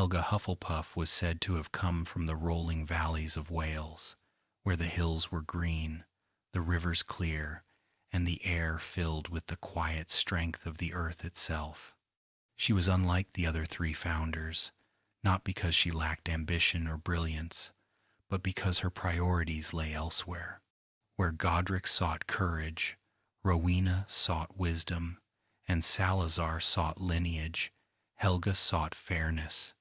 Helga Hufflepuff was said to have come from the rolling valleys of Wales, where the hills were green, the rivers clear, and the air filled with the quiet strength of the earth itself. She was unlike the other three founders, not because she lacked ambition or brilliance, but because her priorities lay elsewhere. Where Godric sought courage, Rowena sought wisdom, and Salazar sought lineage, Helga sought fairness.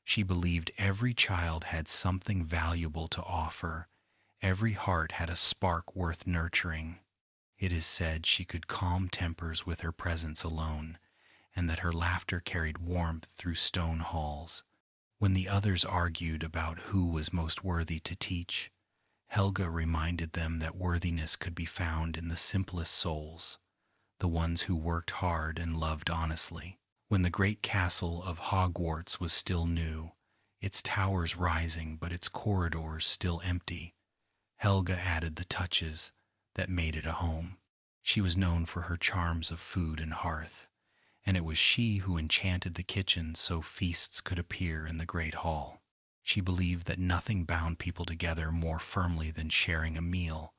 She believed every child had something valuable to offer, every heart had a spark worth nurturing. It is said she could calm tempers with her presence alone, and that her laughter carried warmth through stone halls. When the others argued about who was most worthy to teach, Helga reminded them that worthiness could be found in the simplest souls, the ones who worked hard and loved honestly. When the great castle of Hogwarts was still new, its towers rising but its corridors still empty, Helga added the touches that made it a home. She was known for her charms of food and hearth, and it was she who enchanted the kitchen so feasts could appear in the great hall. She believed that nothing bound people together more firmly than sharing a meal,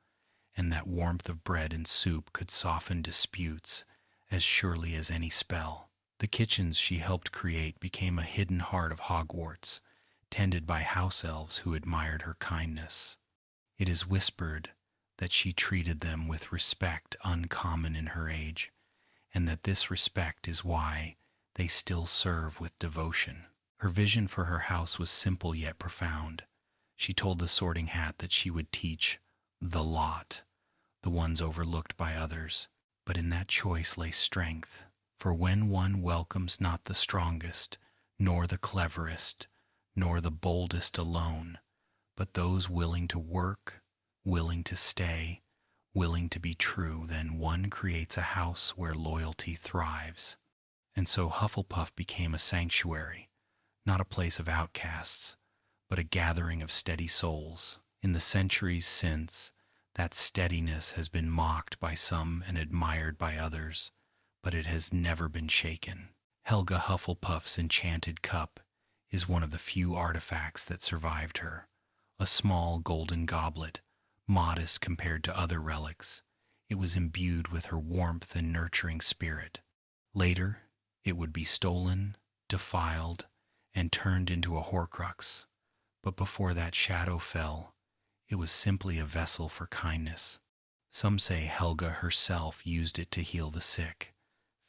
and that warmth of bread and soup could soften disputes as surely as any spell. The kitchens she helped create became a hidden heart of Hogwarts, tended by house elves who admired her kindness. It is whispered that she treated them with respect uncommon in her age, and that this respect is why they still serve with devotion. Her vision for her house was simple yet profound. She told the Sorting Hat that she would teach the lot, the ones overlooked by others, but in that choice lay strength. For when one welcomes not the strongest, nor the cleverest, nor the boldest alone, but those willing to work, willing to stay, willing to be true, then one creates a house where loyalty thrives. And so Hufflepuff became a sanctuary, not a place of outcasts, but a gathering of steady souls. In the centuries since, that steadiness has been mocked by some and admired by others, but it has never been shaken. Helga Hufflepuff's enchanted cup is one of the few artifacts that survived her, a small golden goblet, modest compared to other relics. It was imbued with her warmth and nurturing spirit. Later, it would be stolen, defiled, and turned into a Horcrux. But before that shadow fell, it was simply a vessel for kindness. Some say Helga herself used it to heal the sick,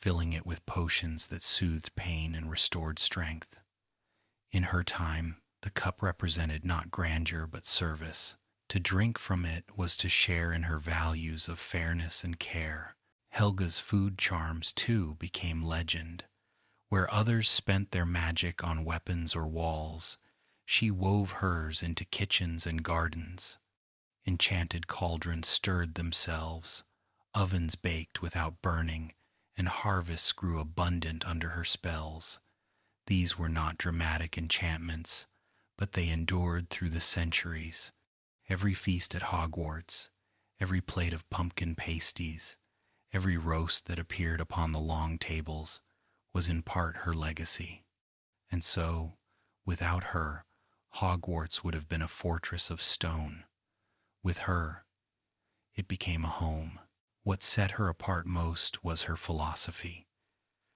filling it with potions that soothed pain and restored strength. In her time, the cup represented not grandeur but service. To drink from it was to share in her values of fairness and care. Helga's food charms, too, became legend. Where others spent their magic on weapons or walls, she wove hers into kitchens and gardens. Enchanted cauldrons stirred themselves, ovens baked without burning, and harvests grew abundant under her spells. These were not dramatic enchantments, but they endured through the centuries. Every feast at Hogwarts, every plate of pumpkin pasties, every roast that appeared upon the long tables was in part her legacy. And so, without her, Hogwarts would have been a fortress of stone. With her, it became a home. What set her apart most was her philosophy.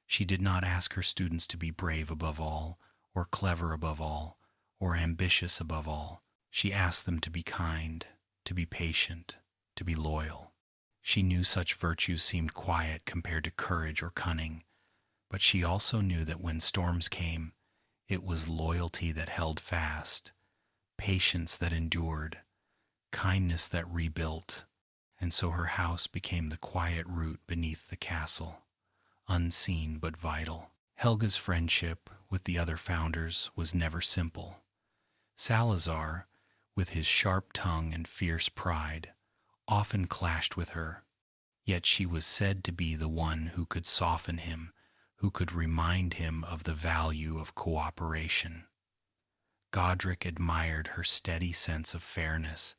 She did not ask her students to be brave above all, or clever above all, or ambitious above all. She asked them to be kind, to be patient, to be loyal. She knew such virtues seemed quiet compared to courage or cunning, but she also knew that when storms came, it was loyalty that held fast, patience that endured, kindness that rebuilt, and so her house became the quiet root beneath the castle, unseen but vital. Helga's friendship with the other founders was never simple. Salazar, with his sharp tongue and fierce pride, often clashed with her, yet she was said to be the one who could soften him, who could remind him of the value of cooperation. Godric admired her steady sense of fairness,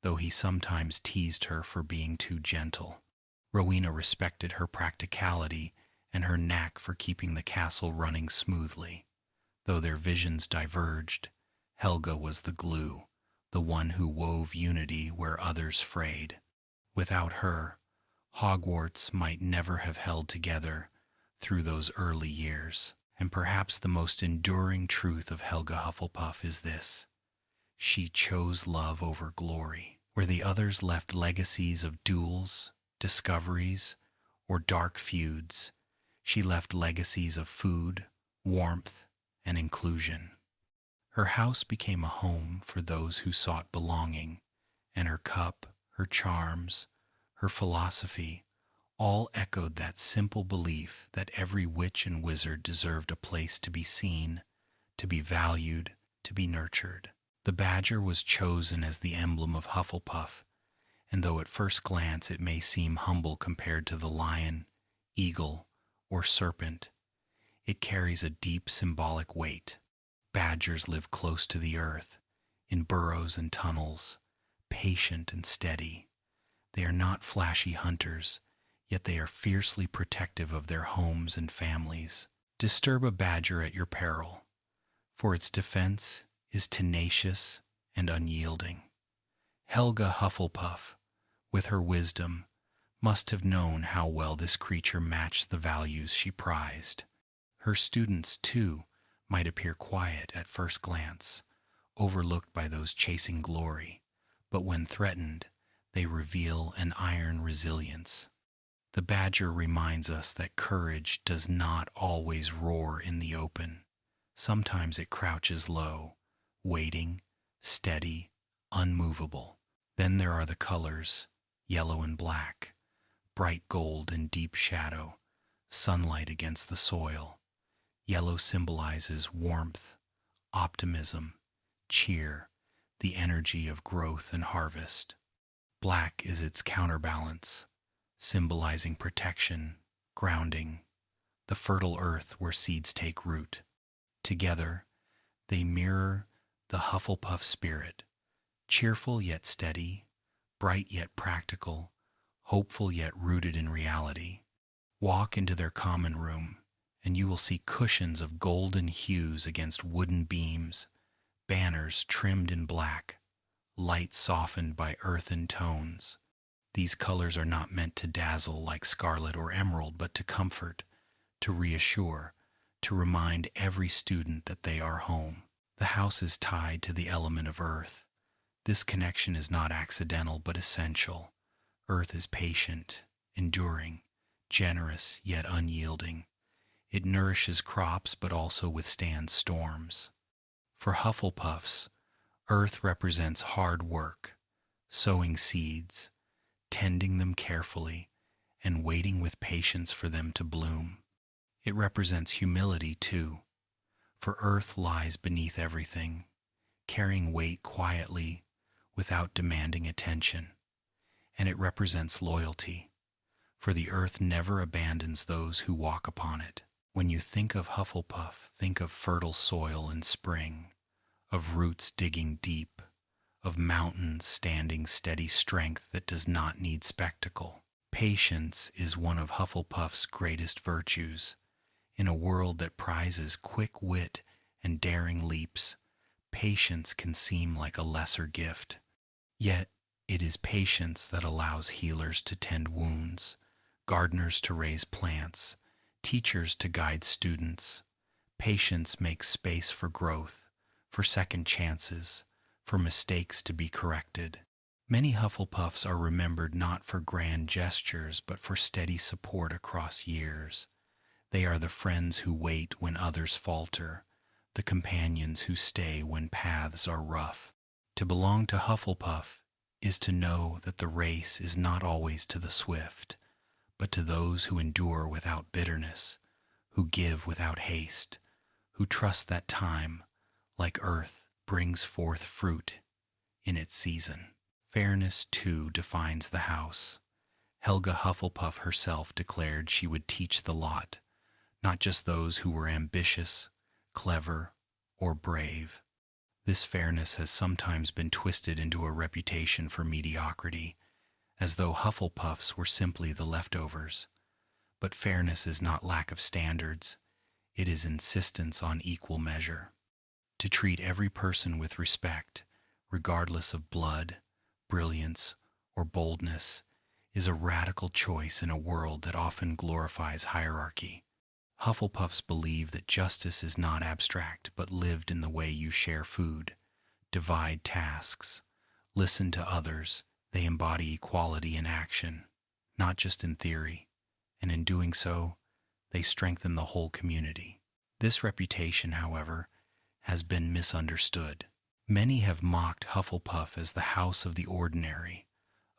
though he sometimes teased her for being too gentle. Rowena respected her practicality and her knack for keeping the castle running smoothly. Though their visions diverged, Helga was the glue, the one who wove unity where others frayed. Without her, Hogwarts might never have held together through those early years. And perhaps the most enduring truth of Helga Hufflepuff is this: she chose love over glory. Where the others left legacies of duels, discoveries, or dark feuds, she left legacies of food, warmth, and inclusion. Her house became a home for those who sought belonging, and her cup, her charms, her philosophy, all echoed that simple belief that every witch and wizard deserved a place to be seen, to be valued, to be nurtured. The badger was chosen as the emblem of Hufflepuff, and though at first glance it may seem humble compared to the lion, eagle, or serpent, it carries a deep symbolic weight. Badgers live close to the earth, in burrows and tunnels, patient and steady. They are not flashy hunters, yet they are fiercely protective of their homes and families. Disturb a badger at your peril, for its defense is tenacious and unyielding. Helga Hufflepuff, with her wisdom, must have known how well this creature matched the values she prized. Her students, too, might appear quiet at first glance, overlooked by those chasing glory, but when threatened, they reveal an iron resilience. The badger reminds us that courage does not always roar in the open. Sometimes it crouches low, waiting, steady, unmovable. Then there are the colors, yellow and black, bright gold and deep shadow, sunlight against the soil. Yellow symbolizes warmth, optimism, cheer, the energy of growth and harvest. Black is its counterbalance, symbolizing protection, grounding, the fertile earth where seeds take root. Together, they mirror the Hufflepuff spirit, cheerful yet steady, bright yet practical, hopeful yet rooted in reality. Walk into their common room, and you will see cushions of golden hues against wooden beams, banners trimmed in black, light softened by earthen tones. These colors are not meant to dazzle like scarlet or emerald, but to comfort, to reassure, to remind every student that they are home. The house is tied to the element of earth. This connection is not accidental but essential. Earth is patient, enduring, generous yet unyielding. It nourishes crops but also withstands storms. For Hufflepuffs, earth represents hard work, sowing seeds, tending them carefully, and waiting with patience for them to bloom. It represents humility too, for earth lies beneath everything, carrying weight quietly without demanding attention. And it represents loyalty, for the earth never abandons those who walk upon it. When you think of Hufflepuff, think of fertile soil in spring, of roots digging deep, of mountains standing steady strength that does not need spectacle. Patience is one of Hufflepuff's greatest virtues. In a world that prizes quick wit and daring leaps, patience can seem like a lesser gift. Yet, it is patience that allows healers to tend wounds, gardeners to raise plants, teachers to guide students. Patience makes space for growth, for second chances, for mistakes to be corrected. Many Hufflepuffs are remembered not for grand gestures, but for steady support across years. They are the friends who wait when others falter, the companions who stay when paths are rough. To belong to Hufflepuff is to know that the race is not always to the swift, but to those who endure without bitterness, who give without haste, who trust that time, like earth, brings forth fruit in its season. Fairness, too, defines the house. Helga Hufflepuff herself declared she would teach the lot, not just those who were ambitious, clever, or brave. This fairness has sometimes been twisted into a reputation for mediocrity, as though Hufflepuffs were simply the leftovers. But fairness is not lack of standards. It is insistence on equal measure. To treat every person with respect, regardless of blood, brilliance, or boldness, is a radical choice in a world that often glorifies hierarchy. Hufflepuffs believe that justice is not abstract but lived in the way you share food, divide tasks, listen to others. They embody equality in action, not just in theory, and in doing so, they strengthen the whole community. This reputation, however, has been misunderstood. Many have mocked Hufflepuff as the house of the ordinary,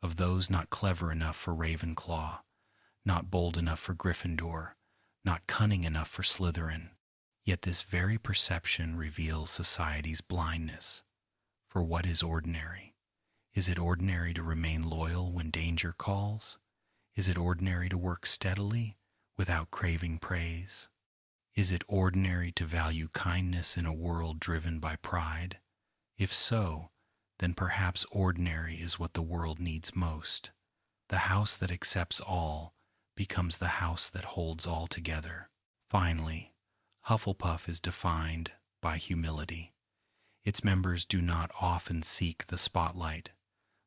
of those not clever enough for Ravenclaw, not bold enough for Gryffindor, not cunning enough for Slytherin. Yet this very perception reveals society's blindness. For what is ordinary? Is it ordinary to remain loyal when danger calls? Is it ordinary to work steadily without craving praise? Is it ordinary to value kindness in a world driven by pride? If so, then perhaps ordinary is what the world needs most. The house that accepts all becomes the house that holds all together. Finally, Hufflepuff is defined by humility. Its members do not often seek the spotlight,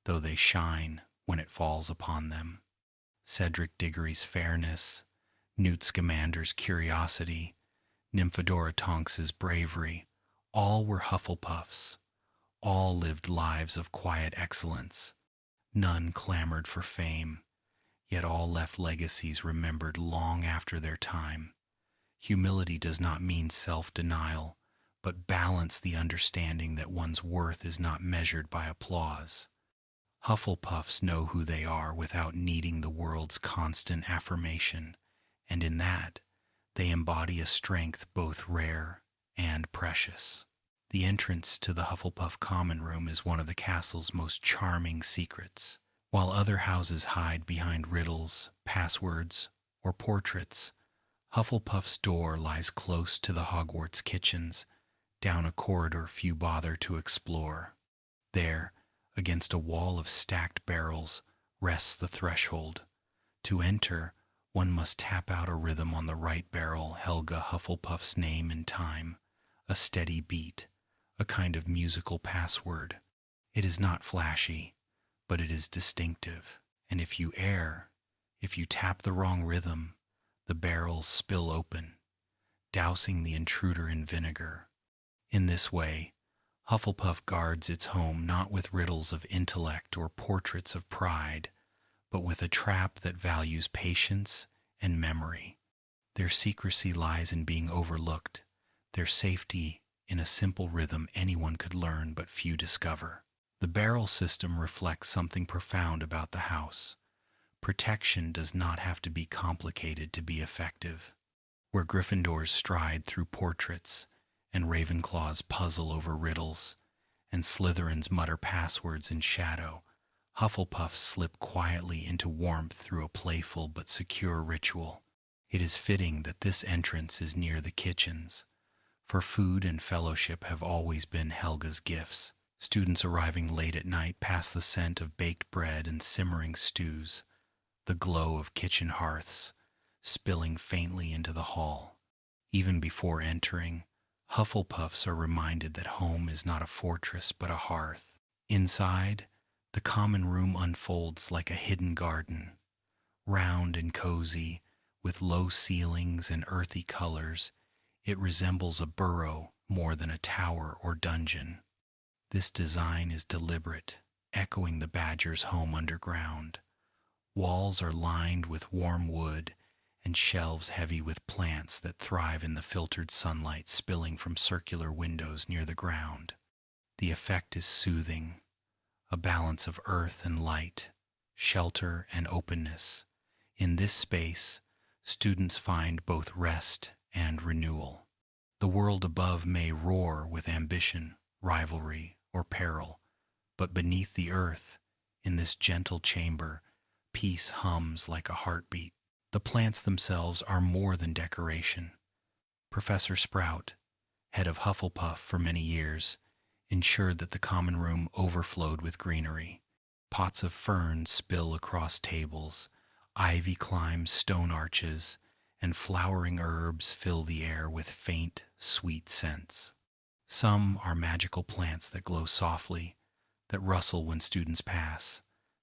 though they shine when it falls upon them. Cedric Diggory's fairness, Newt Scamander's curiosity, Nymphadora Tonks's bravery, all were Hufflepuffs. All lived lives of quiet excellence. None clamored for fame, yet all left legacies remembered long after their time. Humility does not mean self-denial, but balance the understanding that one's worth is not measured by applause. Hufflepuffs know who they are without needing the world's constant affirmation, and in that, they embody a strength both rare and precious. The entrance to the Hufflepuff common room is one of the castle's most charming secrets. While other houses hide behind riddles, passwords, or portraits, Hufflepuff's door lies close to the Hogwarts kitchens, down a corridor few bother to explore. There, against a wall of stacked barrels, rests the threshold. To enter, one must tap out a rhythm on the right barrel, Helga Hufflepuff's name and time, a steady beat, a kind of musical password. It is not flashy, but it is distinctive, and if you err, if you tap the wrong rhythm, the barrels spill open, dousing the intruder in vinegar. In this way, Hufflepuff guards its home not with riddles of intellect or portraits of pride, but with a trap that values patience and memory. Their secrecy lies in being overlooked, their safety in a simple rhythm anyone could learn but few discover. The barrel system reflects something profound about the house. Protection does not have to be complicated to be effective. Where Gryffindors stride through portraits, and Ravenclaws puzzle over riddles, and Slytherins mutter passwords in shadow, Hufflepuffs slip quietly into warmth through a playful but secure ritual. It is fitting that this entrance is near the kitchens, for food and fellowship have always been Helga's gifts. Students arriving late at night pass the scent of baked bread and simmering stews, the glow of kitchen hearths spilling faintly into the hall. Even before entering, Hufflepuffs are reminded that home is not a fortress but a hearth. Inside, the common room unfolds like a hidden garden, round and cozy, with low ceilings and earthy colors. It resembles a burrow more than a tower or dungeon. This design is deliberate, echoing the badger's home underground. Walls are lined with warm wood, and shelves heavy with plants that thrive in the filtered sunlight spilling from circular windows near the ground. The effect is soothing, a balance of earth and light, shelter and openness. In this space, students find both rest and renewal. The world above may roar with ambition, rivalry, or peril, but beneath the earth, in this gentle chamber, peace hums like a heartbeat. The plants themselves are more than decoration. Professor Sprout, head of Hufflepuff for many years, ensured that the common room overflowed with greenery. Pots of ferns spill across tables, ivy climbs stone arches, and flowering herbs fill the air with faint, sweet scents. Some are magical plants that glow softly, that rustle when students pass,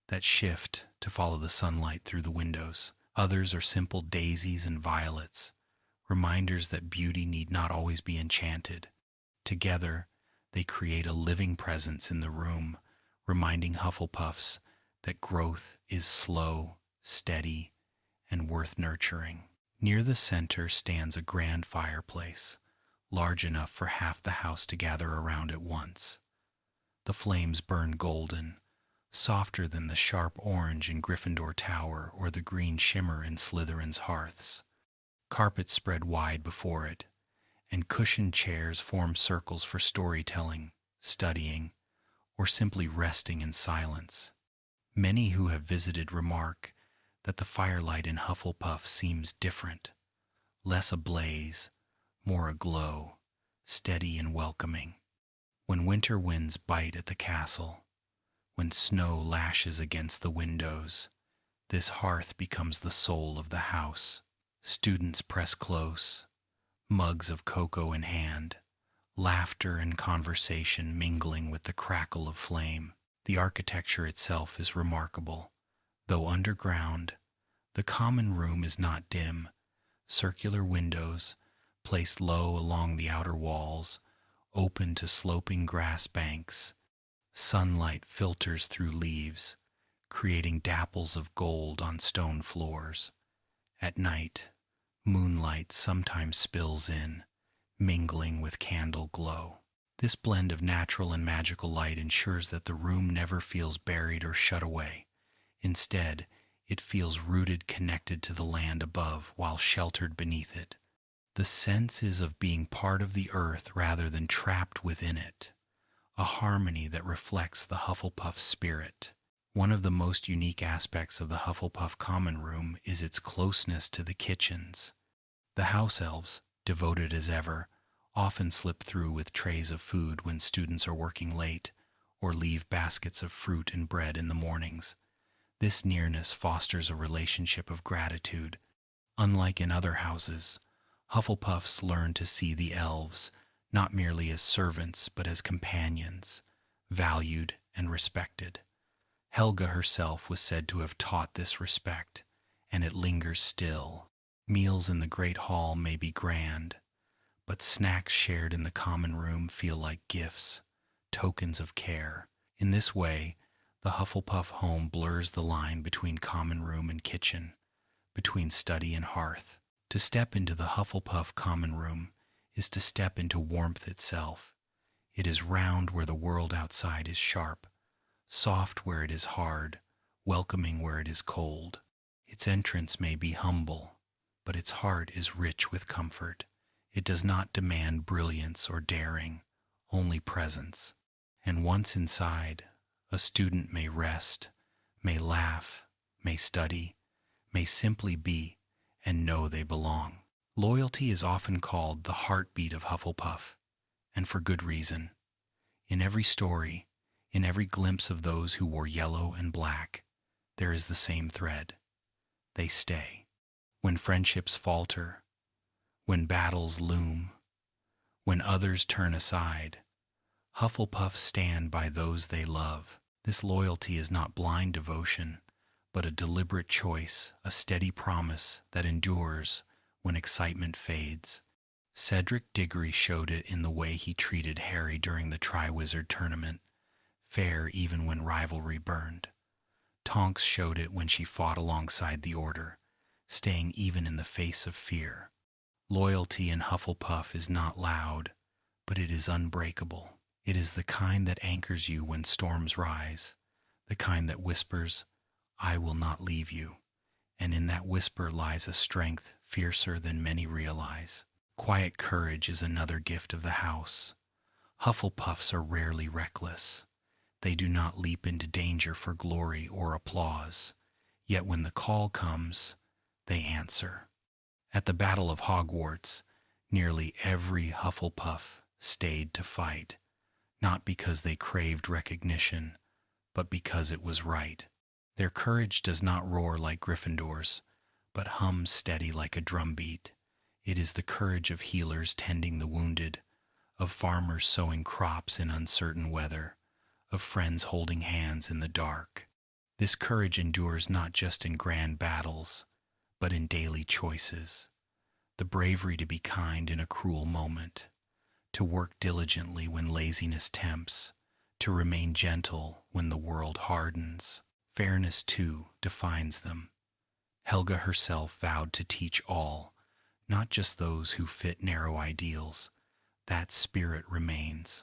that shift to follow the sunlight through the windows. Others are simple daisies and violets, reminders that beauty need not always be enchanted. Together, they create a living presence in the room, reminding Hufflepuffs that growth is slow, steady, and worth nurturing. Near the center stands a grand fireplace, large enough for half the house to gather around at once. The flames burn golden, softer than the sharp orange in Gryffindor Tower or the green shimmer in Slytherin's hearths. Carpets spread wide before it, and cushioned chairs form circles for storytelling, studying, or simply resting in silence. Many who have visited remark that the firelight in Hufflepuff seems different, less ablaze, more aglow, steady and welcoming. When winter winds bite at the castle, when snow lashes against the windows, this hearth becomes the soul of the house. Students press close, mugs of cocoa in hand, laughter and conversation mingling with the crackle of flame. The architecture itself is remarkable. Though underground, the common room is not dim. Circular windows, placed low along the outer walls, open to sloping grass banks. Sunlight filters through leaves, creating dapples of gold on stone floors. At night, moonlight sometimes spills in, mingling with candle glow. This blend of natural and magical light ensures that the room never feels buried or shut away. Instead, it feels rooted, connected to the land above while sheltered beneath it. The sense is of being part of the earth rather than trapped within it, a harmony that reflects the Hufflepuff spirit. One of the most unique aspects of the Hufflepuff common room is its closeness to the kitchens. The house elves, devoted as ever, often slip through with trays of food when students are working late, or leave baskets of fruit and bread in the mornings. This nearness fosters a relationship of gratitude. Unlike in other houses, Hufflepuffs learn to see the elves not merely as servants but as companions, valued and respected. Helga herself was said to have taught this respect, and it lingers still. Meals in the Great Hall may be grand, but snacks shared in the common room feel like gifts, tokens of care. In this way, the Hufflepuff home blurs the line between common room and kitchen, between study and hearth. To step into the Hufflepuff common room is to step into warmth itself. It is round where the world outside is sharp, soft where it is hard, welcoming where it is cold. Its entrance may be humble, but its heart is rich with comfort. It does not demand brilliance or daring, only presence. And once inside, a student may rest, may laugh, may study, may simply be, and know they belong. Loyalty is often called the heartbeat of Hufflepuff, and for good reason. In every story, in every glimpse of those who wore yellow and black, there is the same thread. They stay. When friendships falter, when battles loom, when others turn aside, Hufflepuffs stand by those they love. This loyalty is not blind devotion, but a deliberate choice, a steady promise that endures when excitement fades. Cedric Diggory showed it in the way he treated Harry during the Triwizard Tournament, fair even when rivalry burned. Tonks showed it when she fought alongside the Order, staying even in the face of fear. Loyalty in Hufflepuff is not loud, but it is unbreakable. It is the kind that anchors you when storms rise, the kind that whispers, "I will not leave you," and in that whisper lies a strength fiercer than many realize. Quiet courage is another gift of the house. Hufflepuffs are rarely reckless. They do not leap into danger for glory or applause, yet when the call comes, they answer. At the Battle of Hogwarts, nearly every Hufflepuff stayed to fight, not because they craved recognition, but because it was right. Their courage does not roar like Gryffindor's, but hums steady like a drumbeat. It is the courage of healers tending the wounded, of farmers sowing crops in uncertain weather, of friends holding hands in the dark. This courage endures not just in grand battles, but in daily choices. The bravery to be kind in a cruel moment, to work diligently when laziness tempts, to remain gentle when the world hardens. Fairness, too, defines them. Helga herself vowed to teach all, not just those who fit narrow ideals. That spirit remains.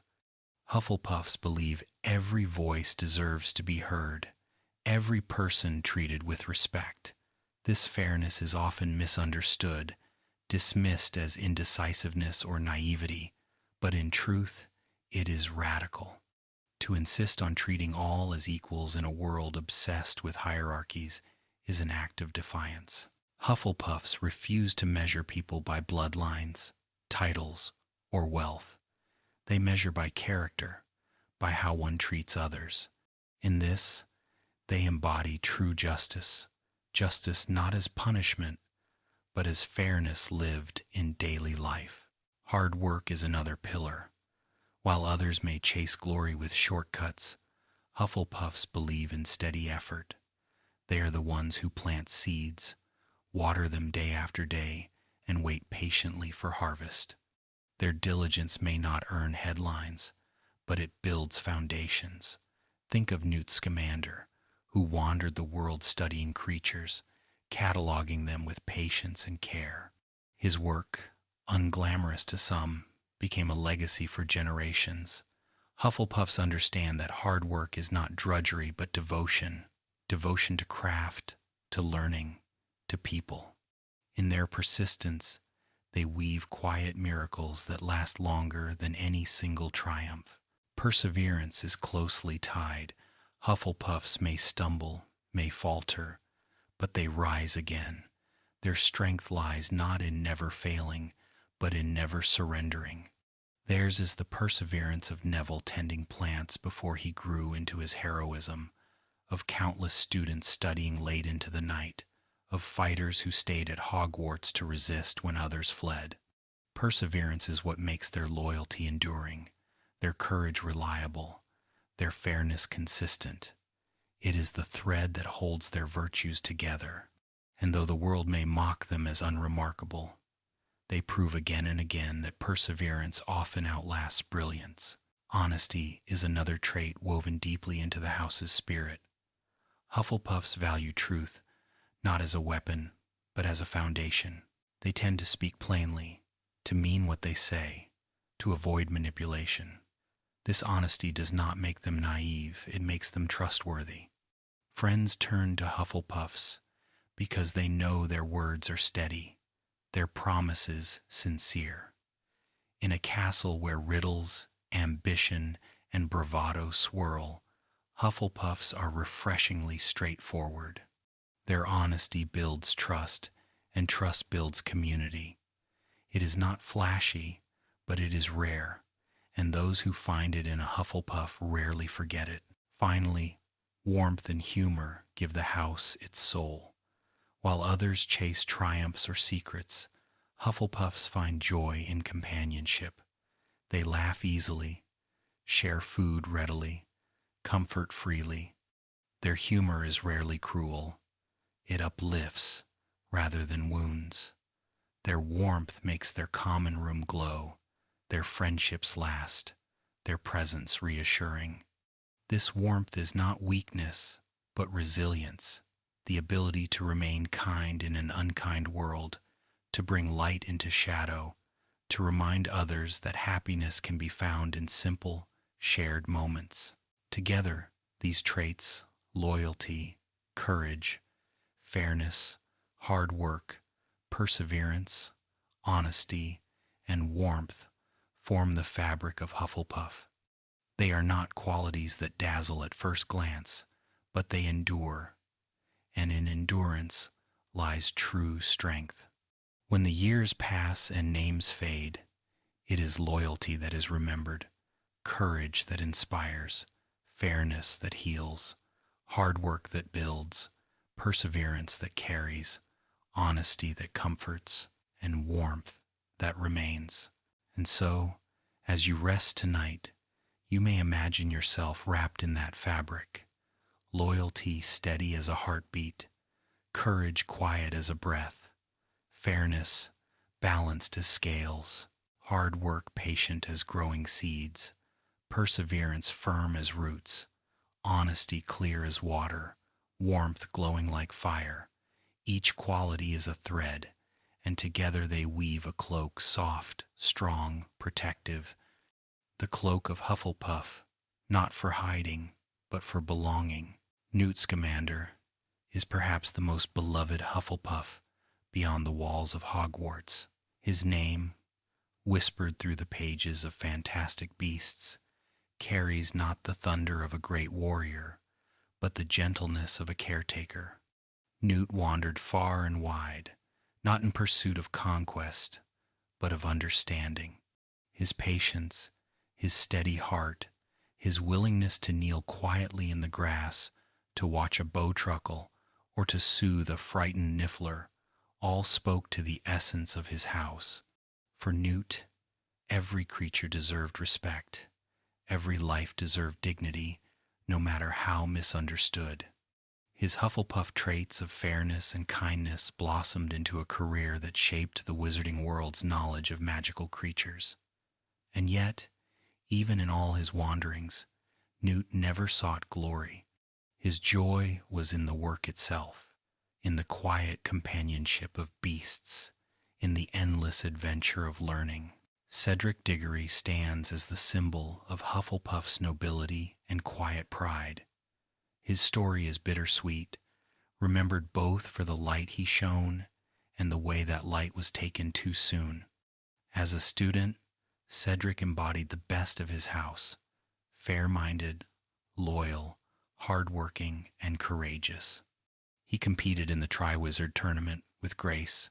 Hufflepuffs believe every voice deserves to be heard, every person treated with respect. This fairness is often misunderstood, dismissed as indecisiveness or naivety, but in truth, it is radical. To insist on treating all as equals in a world obsessed with hierarchies is an act of defiance. Hufflepuffs refuse to measure people by bloodlines, titles, or wealth. They measure by character, by how one treats others. In this, they embody true justice, justice not as punishment, but as fairness lived in daily life. Hard work is another pillar. While others may chase glory with shortcuts, Hufflepuffs believe in steady effort. They are the ones who plant seeds, water them day after day, and wait patiently for harvest. Their diligence may not earn headlines, but it builds foundations. Think of Newt Scamander, who wandered the world studying creatures, cataloging them with patience and care. His work, unglamorous to some, became a legacy for generations. Hufflepuffs understand that hard work is not drudgery but devotion, devotion to craft, to learning, to people. In their persistence, they weave quiet miracles that last longer than any single triumph. Perseverance is closely tied. Hufflepuffs may stumble, may falter, but they rise again. Their strength lies not in never failing, but in never surrendering. Theirs is the perseverance of Neville tending plants before he grew into his heroism, of countless students studying late into the night, of fighters who stayed at Hogwarts to resist when others fled. Perseverance is what makes their loyalty enduring, their courage reliable, their fairness consistent. It is the thread that holds their virtues together, and though the world may mock them as unremarkable, they prove again and again that perseverance often outlasts brilliance. Honesty is another trait woven deeply into the house's spirit. Hufflepuffs value truth, not as a weapon, but as a foundation. They tend to speak plainly, to mean what they say, to avoid manipulation. This honesty does not make them naive, it makes them trustworthy. Friends turn to Hufflepuffs because they know their words are steady, their promises sincere. In a castle where riddles, ambition, and bravado swirl, Hufflepuffs are refreshingly straightforward. Their honesty builds trust, and trust builds community. It is not flashy, but it is rare, and those who find it in a Hufflepuff rarely forget it. Finally, warmth and humor give the house its soul. While others chase triumphs or secrets, Hufflepuffs find joy in companionship. They laugh easily, share food readily, comfort freely. Their humor is rarely cruel. It uplifts rather than wounds. Their warmth makes their common room glow, their friendships last, their presence reassuring. This warmth is not weakness, but resilience, the ability to remain kind in an unkind world, to bring light into shadow, to remind others that happiness can be found in simple, shared moments. Together, these traits, loyalty, courage, fairness, hard work, perseverance, honesty, and warmth form the fabric of Hufflepuff. They are not qualities that dazzle at first glance, but they endure, and in endurance lies true strength. When the years pass and names fade, it is loyalty that is remembered, courage that inspires, fairness that heals, hard work that builds, perseverance that carries, honesty that comforts, and warmth that remains. And so, as you rest tonight, you may imagine yourself wrapped in that fabric, loyalty steady as a heartbeat, courage quiet as a breath, fairness balanced as scales, hard work patient as growing seeds, perseverance firm as roots, honesty clear as water, warmth glowing like fire. Each quality is a thread, and together they weave a cloak soft, strong, protective. The cloak of Hufflepuff, not for hiding, but for belonging. Newt Scamander is perhaps the most beloved Hufflepuff beyond the walls of Hogwarts. His name, whispered through the pages of Fantastic Beasts, carries not the thunder of a great warrior, but the gentleness of a caretaker. Newt wandered far and wide, not in pursuit of conquest, but of understanding. His patience, his steady heart, his willingness to kneel quietly in the grass, to watch a bowtruckle, or to soothe a frightened niffler, all spoke to the essence of his house. For Newt, every creature deserved respect, every life deserved dignity, no matter how misunderstood. His Hufflepuff traits of fairness and kindness blossomed into a career that shaped the wizarding world's knowledge of magical creatures. And yet, even in all his wanderings, Newt never sought glory. His joy was in the work itself, in the quiet companionship of beasts, in the endless adventure of learning. Cedric Diggory stands as the symbol of Hufflepuff's nobility and quiet pride. His story is bittersweet, remembered both for the light he shone and the way that light was taken too soon. As a student, Cedric embodied the best of his house, fair-minded, loyal, hard-working, and courageous. He competed in the Triwizard Tournament with grace,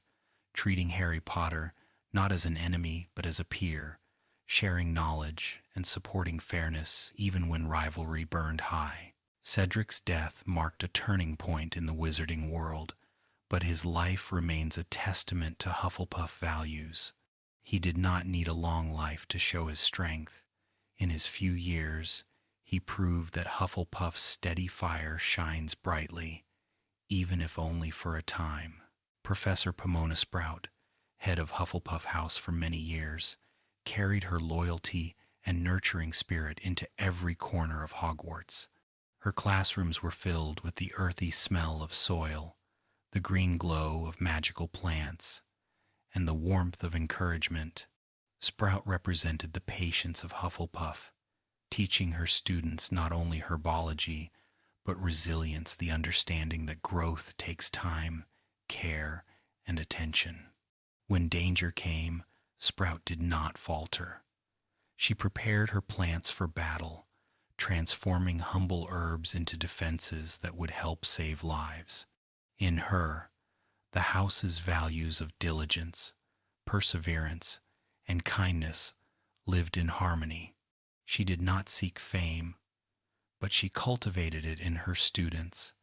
treating Harry Potter not as an enemy but as a peer, sharing knowledge and supporting fairness even when rivalry burned high. Cedric's death marked a turning point in the wizarding world, but his life remains a testament to Hufflepuff values. He did not need a long life to show his strength. In his few years, he proved that Hufflepuff's steady fire shines brightly, even if only for a time. Professor Pomona Sprout, head of Hufflepuff House for many years, carried her loyalty and nurturing spirit into every corner of Hogwarts. Her classrooms were filled with the earthy smell of soil, the green glow of magical plants, and the warmth of encouragement. Sprout represented the patience of Hufflepuff, teaching her students not only herbology, but resilience, the understanding that growth takes time, care, and attention. When danger came, Sprout did not falter. She prepared her plants for battle, transforming humble herbs into defenses that would help save lives. In her, the house's values of diligence, perseverance, and kindness lived in harmony. She did not seek fame, but she cultivated it in her students,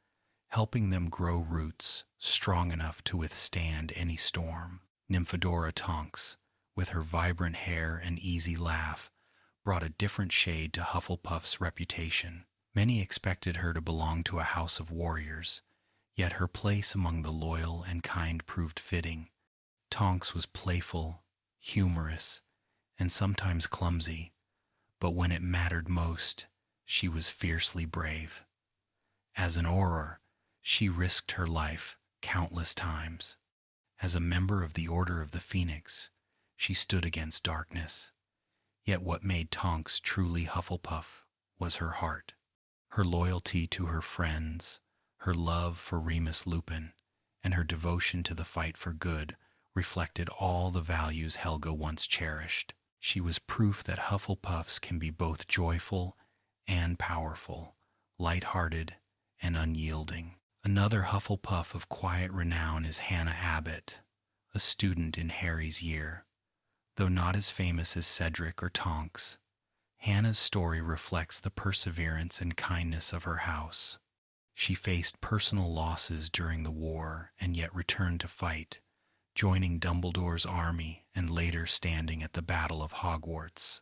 helping them grow roots strong enough to withstand any storm. Nymphadora Tonks, with her vibrant hair and easy laugh, brought a different shade to Hufflepuff's reputation. Many expected her to belong to a house of warriors, yet her place among the loyal and kind proved fitting. Tonks was playful, humorous, and sometimes clumsy, but when it mattered most, she was fiercely brave. As an Auror, she risked her life countless times. As a member of the Order of the Phoenix, she stood against darkness. Yet what made Tonks truly Hufflepuff was her heart, her loyalty to her friends, her love for Remus Lupin, and her devotion to the fight for good reflected all the values Helga once cherished. She was proof that Hufflepuffs can be both joyful and powerful, light-hearted and unyielding. Another Hufflepuff of quiet renown is Hannah Abbott, a student in Harry's year. Though not as famous as Cedric or Tonks, Hannah's story reflects the perseverance and kindness of her house. She faced personal losses during the war and yet returned to fight, joining Dumbledore's army and later standing at the Battle of Hogwarts.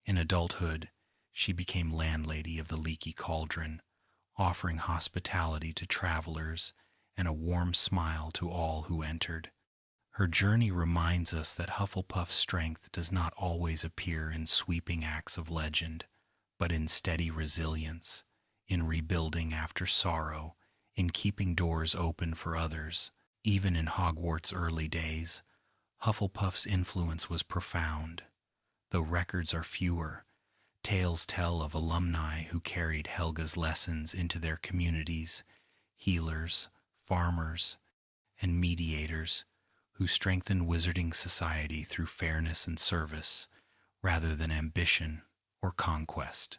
In adulthood, she became landlady of the Leaky Cauldron, offering hospitality to travelers and a warm smile to all who entered. Her journey reminds us that Hufflepuff's strength does not always appear in sweeping acts of legend, but in steady resilience, in rebuilding after sorrow, in keeping doors open for others. Even in Hogwarts' early days, Hufflepuff's influence was profound. Though records are fewer, tales tell of alumni who carried Helga's lessons into their communities, healers, farmers, and mediators who strengthened wizarding society through fairness and service rather than ambition or conquest.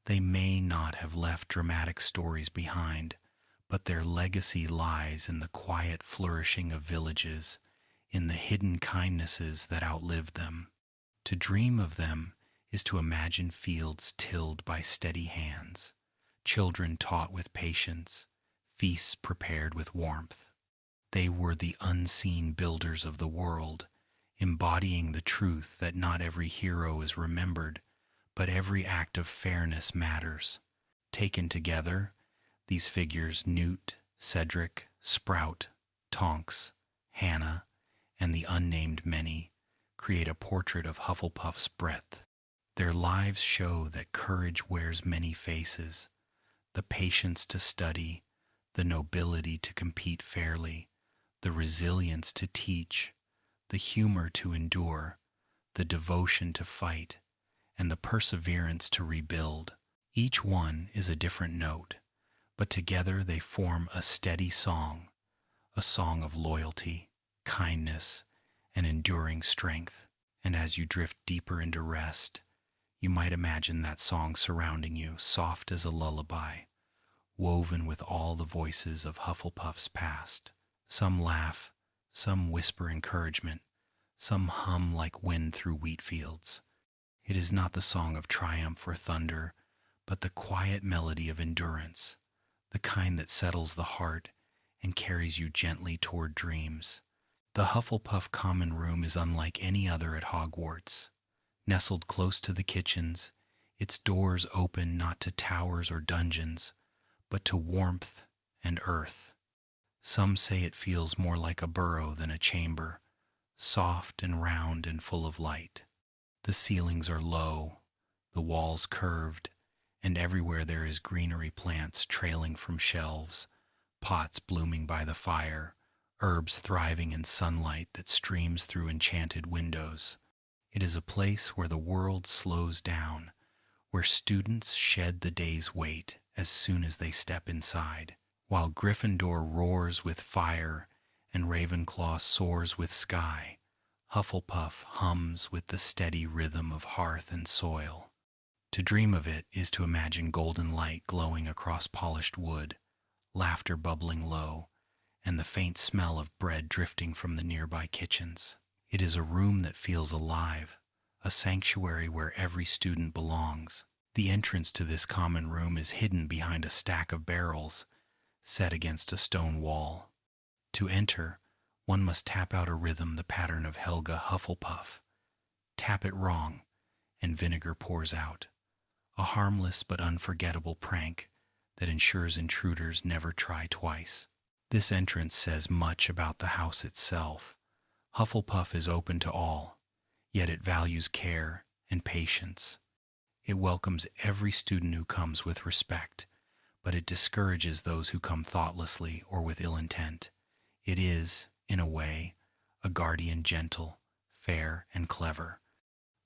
They may not have left dramatic stories behind, but their legacy lies in the quiet flourishing of villages, in the hidden kindnesses that outlived them. To dream of them is to imagine fields tilled by steady hands, children taught with patience, feasts prepared with warmth. They were the unseen builders of the world, embodying the truth that not every hero is remembered, but every act of fairness matters. Taken together, these figures, Newt, Cedric, Sprout, Tonks, Hannah, and the unnamed many, create a portrait of Hufflepuff's breadth. Their lives show that courage wears many faces, the patience to study, the nobility to compete fairly, the resilience to teach, the humor to endure, the devotion to fight, and the perseverance to rebuild. Each one is a different note, but together they form a steady song, a song of loyalty, kindness, and enduring strength. And as you drift deeper into rest, you might imagine that song surrounding you, soft as a lullaby, woven with all the voices of Hufflepuff's past. Some laugh, some whisper encouragement, some hum like wind through wheat fields. It is not the song of triumph or thunder, but the quiet melody of endurance, the kind that settles the heart and carries you gently toward dreams. The Hufflepuff common room is unlike any other at Hogwarts. Nestled close to the kitchens, its doors open not to towers or dungeons, but to warmth and earth. Some say it feels more like a burrow than a chamber, soft and round and full of light. The ceilings are low, the walls curved, and everywhere there is greenery, plants trailing from shelves, pots blooming by the fire, herbs thriving in sunlight that streams through enchanted windows. It is a place where the world slows down, where students shed the day's weight as soon as they step inside. While Gryffindor roars with fire and Ravenclaw soars with sky, Hufflepuff hums with the steady rhythm of hearth and soil. To dream of it is to imagine golden light glowing across polished wood, laughter bubbling low, and the faint smell of bread drifting from the nearby kitchens. It is a room that feels alive, a sanctuary where every student belongs. The entrance to this common room is hidden behind a stack of barrels, set against a stone wall. To enter, one must tap out a rhythm the pattern of Helga Hufflepuff. Tap it wrong, and vinegar pours out. A harmless but unforgettable prank that ensures intruders never try twice. This entrance says much about the house itself. Hufflepuff is open to all, yet it values care and patience. It welcomes every student who comes with respect, but it discourages those who come thoughtlessly or with ill intent. It is, in a way, a guardian gentle, fair, and clever.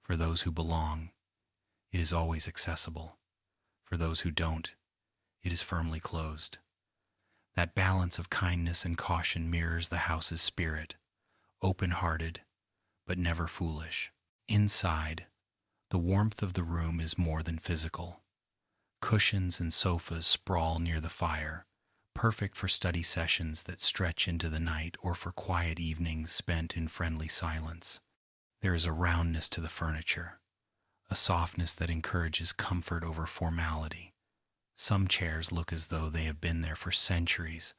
For those who belong, it is always accessible. For those who don't, it is firmly closed. That balance of kindness and caution mirrors the house's spirit, open-hearted, but never foolish. Inside, the warmth of the room is more than physical. Cushions and sofas sprawl near the fire, perfect for study sessions that stretch into the night or for quiet evenings spent in friendly silence. There is a roundness to the furniture, a softness that encourages comfort over formality. Some chairs look as though they have been there for centuries,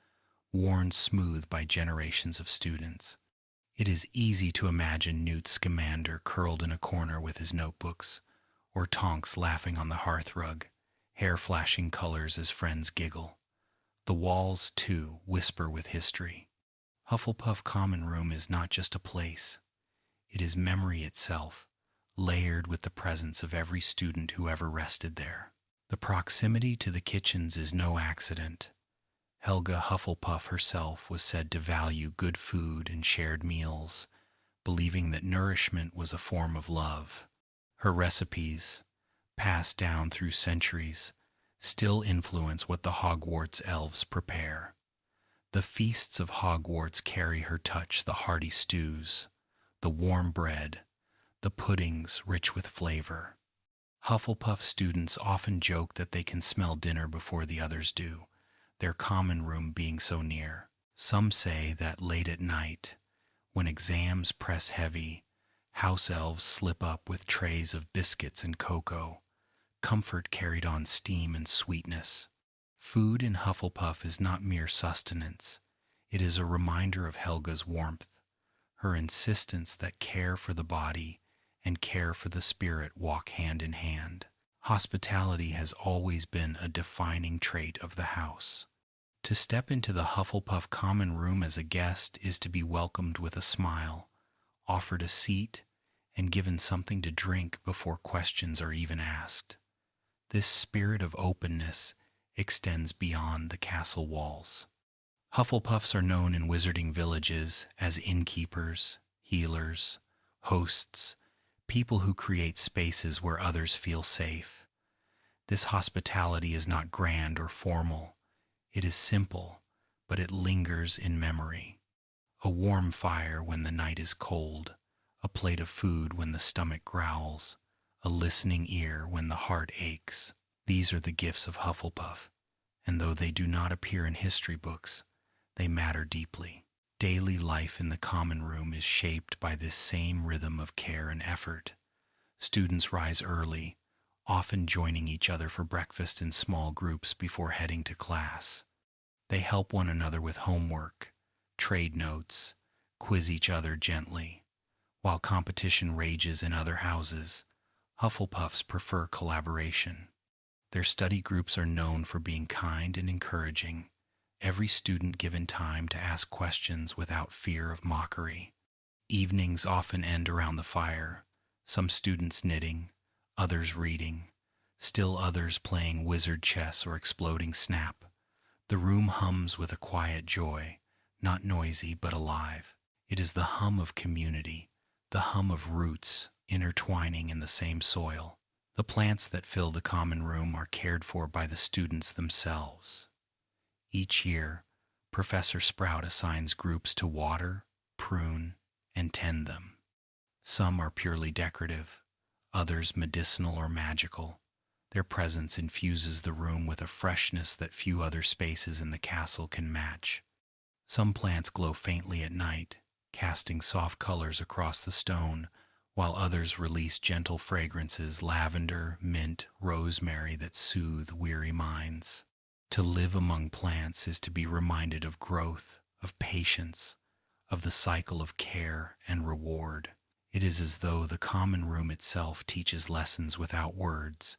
worn smooth by generations of students. It is easy to imagine Newt Scamander curled in a corner with his notebooks, or Tonks laughing on the hearthrug, hair flashing colors as friends giggle. The walls, too, whisper with history. Hufflepuff Common Room is not just a place. It is memory itself, layered with the presence of every student who ever rested there. The proximity to the kitchens is no accident. Helga Hufflepuff herself was said to value good food and shared meals, believing that nourishment was a form of love. Her recipes, passed down through centuries, still influence what the Hogwarts elves prepare. The feasts of Hogwarts carry her touch: the hearty stews, the warm bread, the puddings rich with flavor. Hufflepuff students often joke that they can smell dinner before the others do, their common room being so near. Some say that late at night, when exams press heavy, house elves slip up with trays of biscuits and cocoa, comfort carried on steam and sweetness. Food in Hufflepuff is not mere sustenance. It is a reminder of Helga's warmth, her insistence that care for the body and care for the spirit walk hand in hand. Hospitality has always been a defining trait of the house. To step into the Hufflepuff Common Room as a guest is to be welcomed with a smile, offered a seat, and given something to drink before questions are even asked. This spirit of openness extends beyond the castle walls. Hufflepuffs are known in wizarding villages as innkeepers, healers, hosts, people who create spaces where others feel safe. This hospitality is not grand or formal. It is simple, but it lingers in memory. A warm fire when the night is cold, a plate of food when the stomach growls, a listening ear when the heart aches. These are the gifts of Hufflepuff, and though they do not appear in history books, they matter deeply. Daily life in the common room is shaped by this same rhythm of care and effort. Students rise early, often joining each other for breakfast in small groups before heading to class. They help one another with homework, trade notes, quiz each other gently. While competition rages in other houses, Hufflepuffs prefer collaboration. Their study groups are known for being kind and encouraging, every student given time to ask questions without fear of mockery. Evenings often end around the fire, some students knitting, others reading, still others playing wizard chess or exploding snap. The room hums with a quiet joy, not noisy but alive. It is the hum of community, the hum of roots intertwining in the same soil. The plants that fill the common room are cared for by the students themselves. Each year, Professor Sprout assigns groups to water, prune, and tend them. Some are purely decorative, others medicinal or magical. Their presence infuses the room with a freshness that few other spaces in the castle can match. Some plants glow faintly at night, casting soft colors across the stone, while others release gentle fragrances: lavender, mint, rosemary, that soothe weary minds. To live among plants is to be reminded of growth, of patience, of the cycle of care and reward. It is as though the common room itself teaches lessons without words.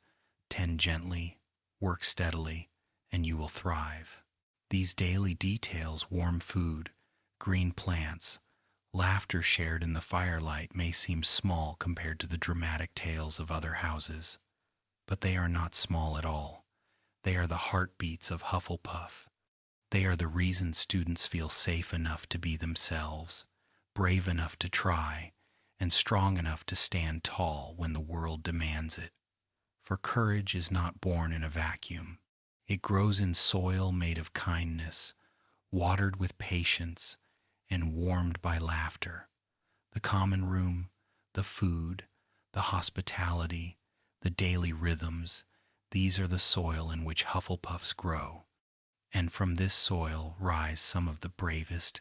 Tend gently, work steadily, and you will thrive. These daily details, warm food, green plants, laughter shared in the firelight, may seem small compared to the dramatic tales of other houses, but they are not small at all. They are the heartbeats of Hufflepuff. They are the reason students feel safe enough to be themselves, brave enough to try, and strong enough to stand tall when the world demands it. For courage is not born in a vacuum. It grows in soil made of kindness, watered with patience, and warmed by laughter. The common room, the food, the hospitality, the daily rhythms, these are the soil in which Hufflepuffs grow. And from this soil rise some of the bravest,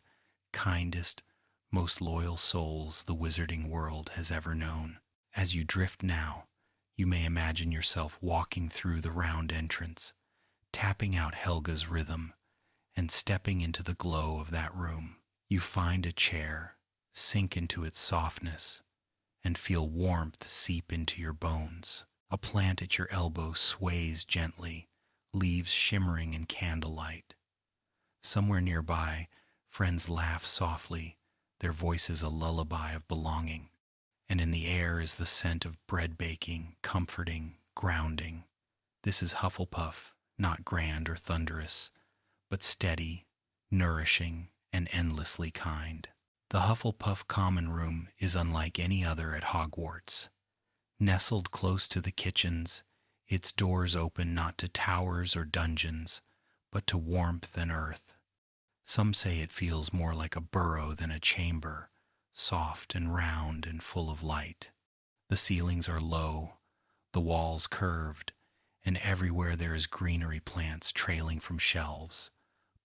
kindest, most loyal souls the wizarding world has ever known. As you drift now, you may imagine yourself walking through the round entrance, tapping out Helga's rhythm and stepping into the glow of that room. You find a chair, sink into its softness, and feel warmth seep into your bones. A plant at your elbow sways gently, leaves shimmering in candlelight. Somewhere nearby, friends laugh softly, their voices a lullaby of belonging. And in the air is the scent of bread baking, comforting, grounding. This is Hufflepuff, not grand or thunderous, but steady, nourishing, and endlessly kind. The Hufflepuff common room is unlike any other at Hogwarts. Nestled close to the kitchens, its doors open not to towers or dungeons, but to warmth and earth. Some say it feels more like a burrow than a chamber, soft and round and full of light. The ceilings are low, the walls curved, and everywhere there is greenery, plants trailing from shelves,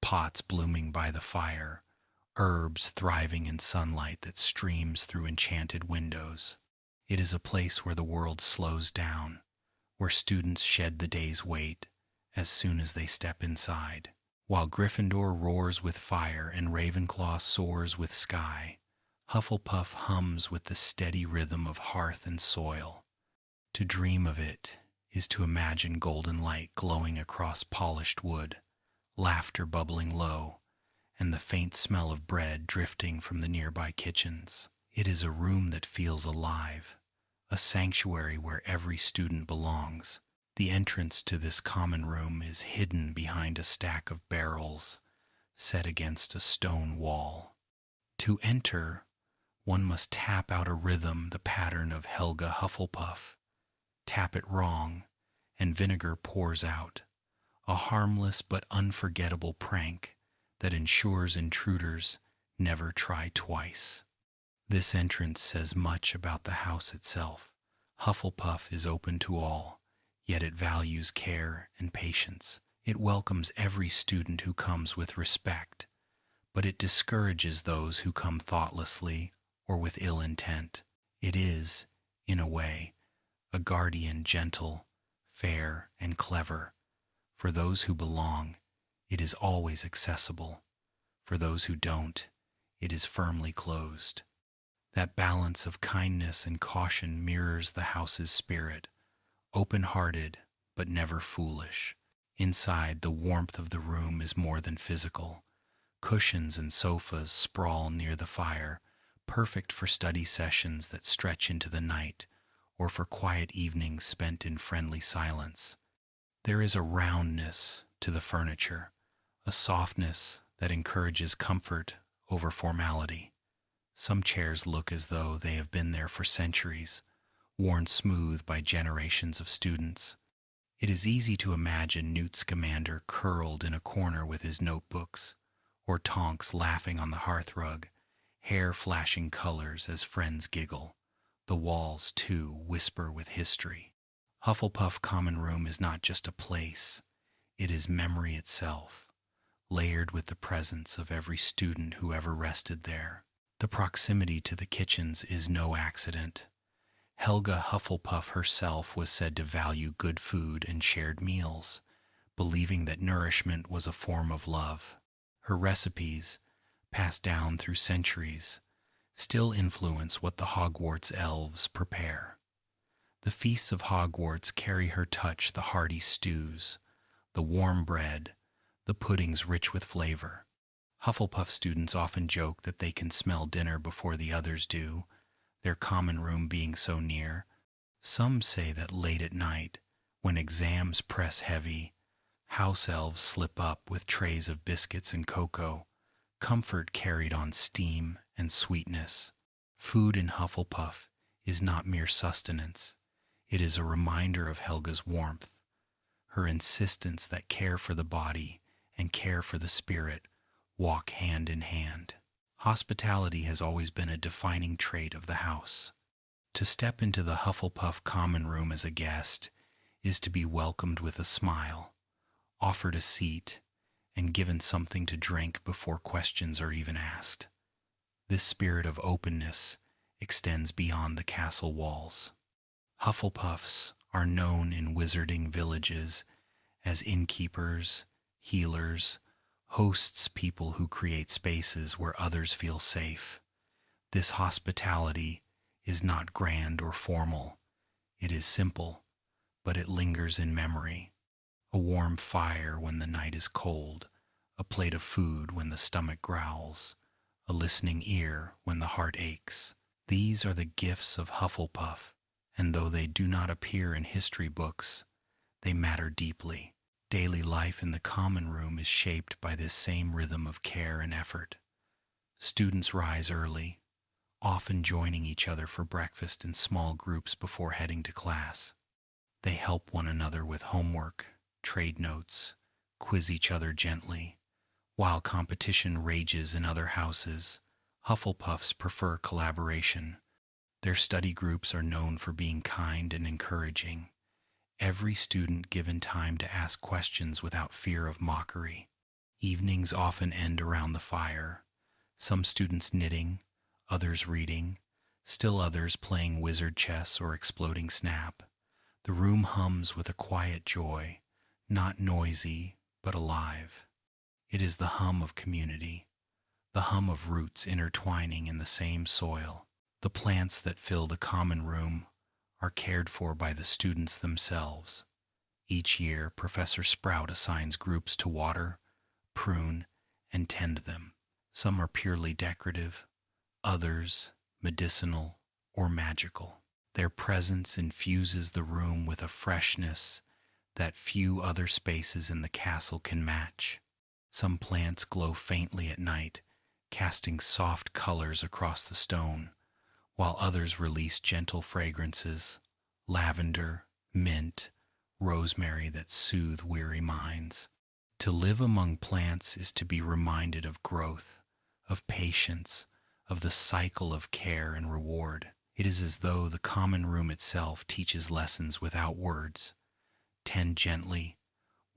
pots blooming by the fire, herbs thriving in sunlight that streams through enchanted windows. It is a place where the world slows down, where students shed the day's weight as soon as they step inside. While Gryffindor roars with fire and Ravenclaw soars with sky, Hufflepuff hums with the steady rhythm of hearth and soil. To dream of it is to imagine golden light glowing across polished wood, laughter bubbling low, and the faint smell of bread drifting from the nearby kitchens. It is a room that feels alive, a sanctuary where every student belongs. The entrance to this common room is hidden behind a stack of barrels set against a stone wall. To enter, one must tap out a rhythm the pattern of Helga Hufflepuff. Tap it wrong, and vinegar pours out, a harmless but unforgettable prank that ensures intruders never try twice. This entrance says much about the house itself. Hufflepuff is open to all, yet it values care and patience. It welcomes every student who comes with respect, but it discourages those who come thoughtlessly or with ill intent. It is, in a way, a guardian gentle, fair, and clever. For those who belong, it is always accessible. For those who don't, it is firmly closed. That balance of kindness and caution mirrors the house's spirit, open-hearted but never foolish. Inside, the warmth of the room is more than physical. Cushions and sofas sprawl near the fire, perfect for study sessions that stretch into the night or for quiet evenings spent in friendly silence. There is a roundness to the furniture, a softness that encourages comfort over formality. Some chairs look as though they have been there for centuries, worn smooth by generations of students. It is easy to imagine Newt Scamander curled in a corner with his notebooks, or Tonks laughing on the hearthrug, hair flashing colors as friends giggle. The walls, too, whisper with history. Hufflepuff Common Room is not just a place, it is memory itself, layered with the presence of every student who ever rested there. The proximity to the kitchens is no accident. Helga Hufflepuff herself was said to value good food and shared meals, believing that nourishment was a form of love. Her recipes, passed down through centuries, still influence what the Hogwarts elves prepare. The feasts of Hogwarts carry her touch: the hearty stews, the warm bread, the puddings rich with flavor. Hufflepuff students often joke that they can smell dinner before the others do, their common room being so near. Some say that late at night, when exams press heavy, house elves slip up with trays of biscuits and cocoa, comfort carried on steam and sweetness. Food in Hufflepuff is not mere sustenance. It is a reminder of Helga's warmth, her insistence that care for the body and care for the spirit walk hand in hand. Hospitality has always been a defining trait of the house. To step into the Hufflepuff common room as a guest is to be welcomed with a smile, offered a seat, and given something to drink before questions are even asked. This spirit of openness extends beyond the castle walls. Hufflepuffs are known in wizarding villages as innkeepers, healers, hosts, people who create spaces where others feel safe. This hospitality is not grand or formal. It is simple, but it lingers in memory. A warm fire when the night is cold, a plate of food when the stomach growls, a listening ear when the heart aches. These are the gifts of Hufflepuff, and though they do not appear in history books, they matter deeply. Daily life in the common room is shaped by this same rhythm of care and effort. Students rise early, often joining each other for breakfast in small groups before heading to class. They help one another with homework, trade notes, quiz each other gently. While competition rages in other houses, Hufflepuffs prefer collaboration. Their study groups are known for being kind and encouraging. Every student given time to ask questions without fear of mockery. Evenings often end around the fire, some students knitting, others reading, still others playing wizard chess or exploding snap. The room hums with a quiet joy, not noisy, but alive. It is the hum of community, the hum of roots intertwining in the same soil. The plants that fill the common room are cared for by the students themselves. Each year, Professor Sprout assigns groups to water, prune, and tend them. Some are purely decorative, others medicinal or magical. Their presence infuses the room with a freshness that few other spaces in the castle can match. Some plants glow faintly at night, casting soft colors across the stone, while others release gentle fragrances, lavender, mint, rosemary that soothe weary minds. To live among plants is to be reminded of growth, of patience, of the cycle of care and reward. It is as though the common room itself teaches lessons without words. Tend gently,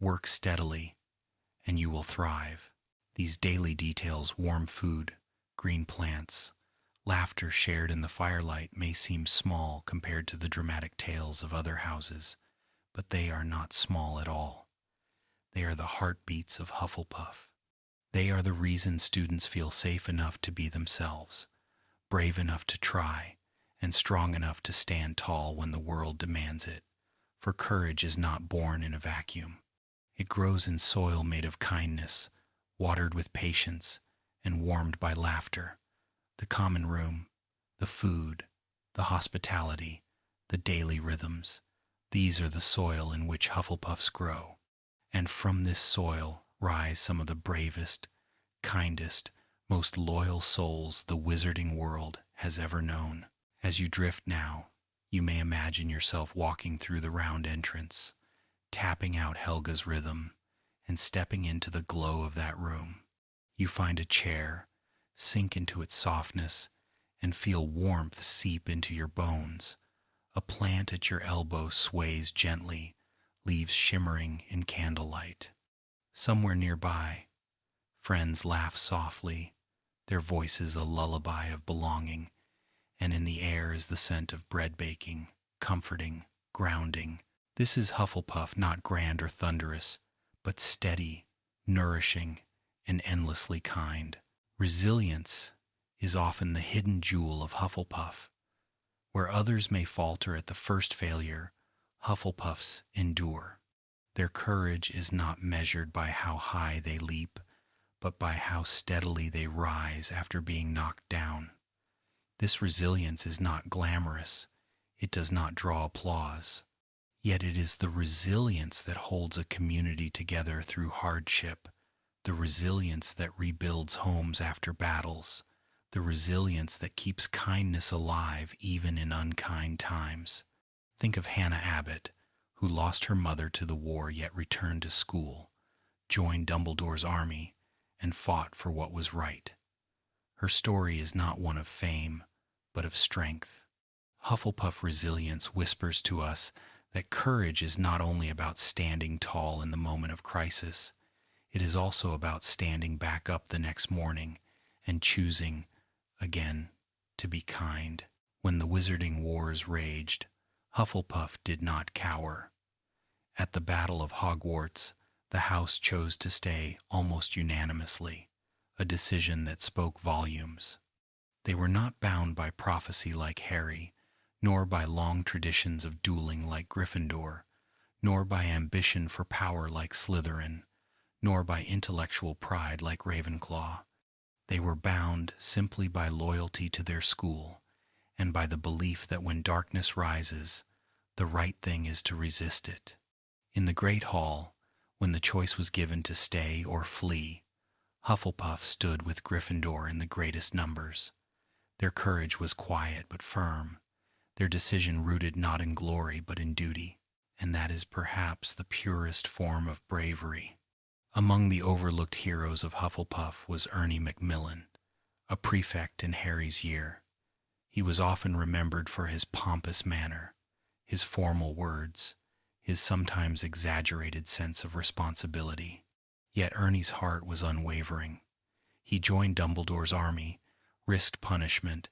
work steadily, and you will thrive. These daily details, warm food, green plants, laughter shared in the firelight, may seem small compared to the dramatic tales of other houses, but they are not small at all. They are the heartbeats of Hufflepuff. They are the reason students feel safe enough to be themselves, brave enough to try, and strong enough to stand tall when the world demands it. For courage is not born in a vacuum. It grows in soil made of kindness, watered with patience, and warmed by laughter. The common room, the food, the hospitality, the daily rhythms, these are the soil in which Hufflepuffs grow. And from this soil rise some of the bravest, kindest, most loyal souls the wizarding world has ever known. As you drift now, you may imagine yourself walking through the round entrance, tapping out Helga's rhythm, and stepping into the glow of that room. You find a chair, sink into its softness, and feel warmth seep into your bones. A plant at your elbow sways gently, leaves shimmering in candlelight. Somewhere nearby, friends laugh softly, their voices a lullaby of belonging, and in the air is the scent of bread baking, comforting, grounding. This is Hufflepuff, not grand or thunderous, but steady, nourishing, and endlessly kind. Resilience is often the hidden jewel of Hufflepuff. Where others may falter at the first failure, Hufflepuffs endure. Their courage is not measured by how high they leap, but by how steadily they rise after being knocked down. This resilience is not glamorous. It does not draw applause. Yet it is the resilience that holds a community together through hardship, the resilience that rebuilds homes after battles, the resilience that keeps kindness alive even in unkind times. Think of Hannah Abbott, who lost her mother to the war yet returned to school, joined Dumbledore's army, and fought for what was right. Her story is not one of fame, but of strength. Hufflepuff resilience whispers to us that courage is not only about standing tall in the moment of crisis, it is also about standing back up the next morning and choosing, again, to be kind. When the wizarding wars raged, Hufflepuff did not cower. At the Battle of Hogwarts, the house chose to stay almost unanimously, a decision that spoke volumes. They were not bound by prophecy like Harry, nor by long traditions of dueling like Gryffindor, nor by ambition for power like Slytherin, nor by intellectual pride like Ravenclaw. They were bound simply by loyalty to their school, and by the belief that when darkness rises, the right thing is to resist it. In the Great Hall, when the choice was given to stay or flee, Hufflepuff stood with Gryffindor in the greatest numbers. Their courage was quiet but firm, their decision rooted not in glory but in duty, and that is perhaps the purest form of bravery. Among the overlooked heroes of Hufflepuff was Ernie Macmillan, a prefect in Harry's year. He was often remembered for his pompous manner, his formal words, his sometimes exaggerated sense of responsibility. Yet Ernie's heart was unwavering. He joined Dumbledore's army, risked punishment,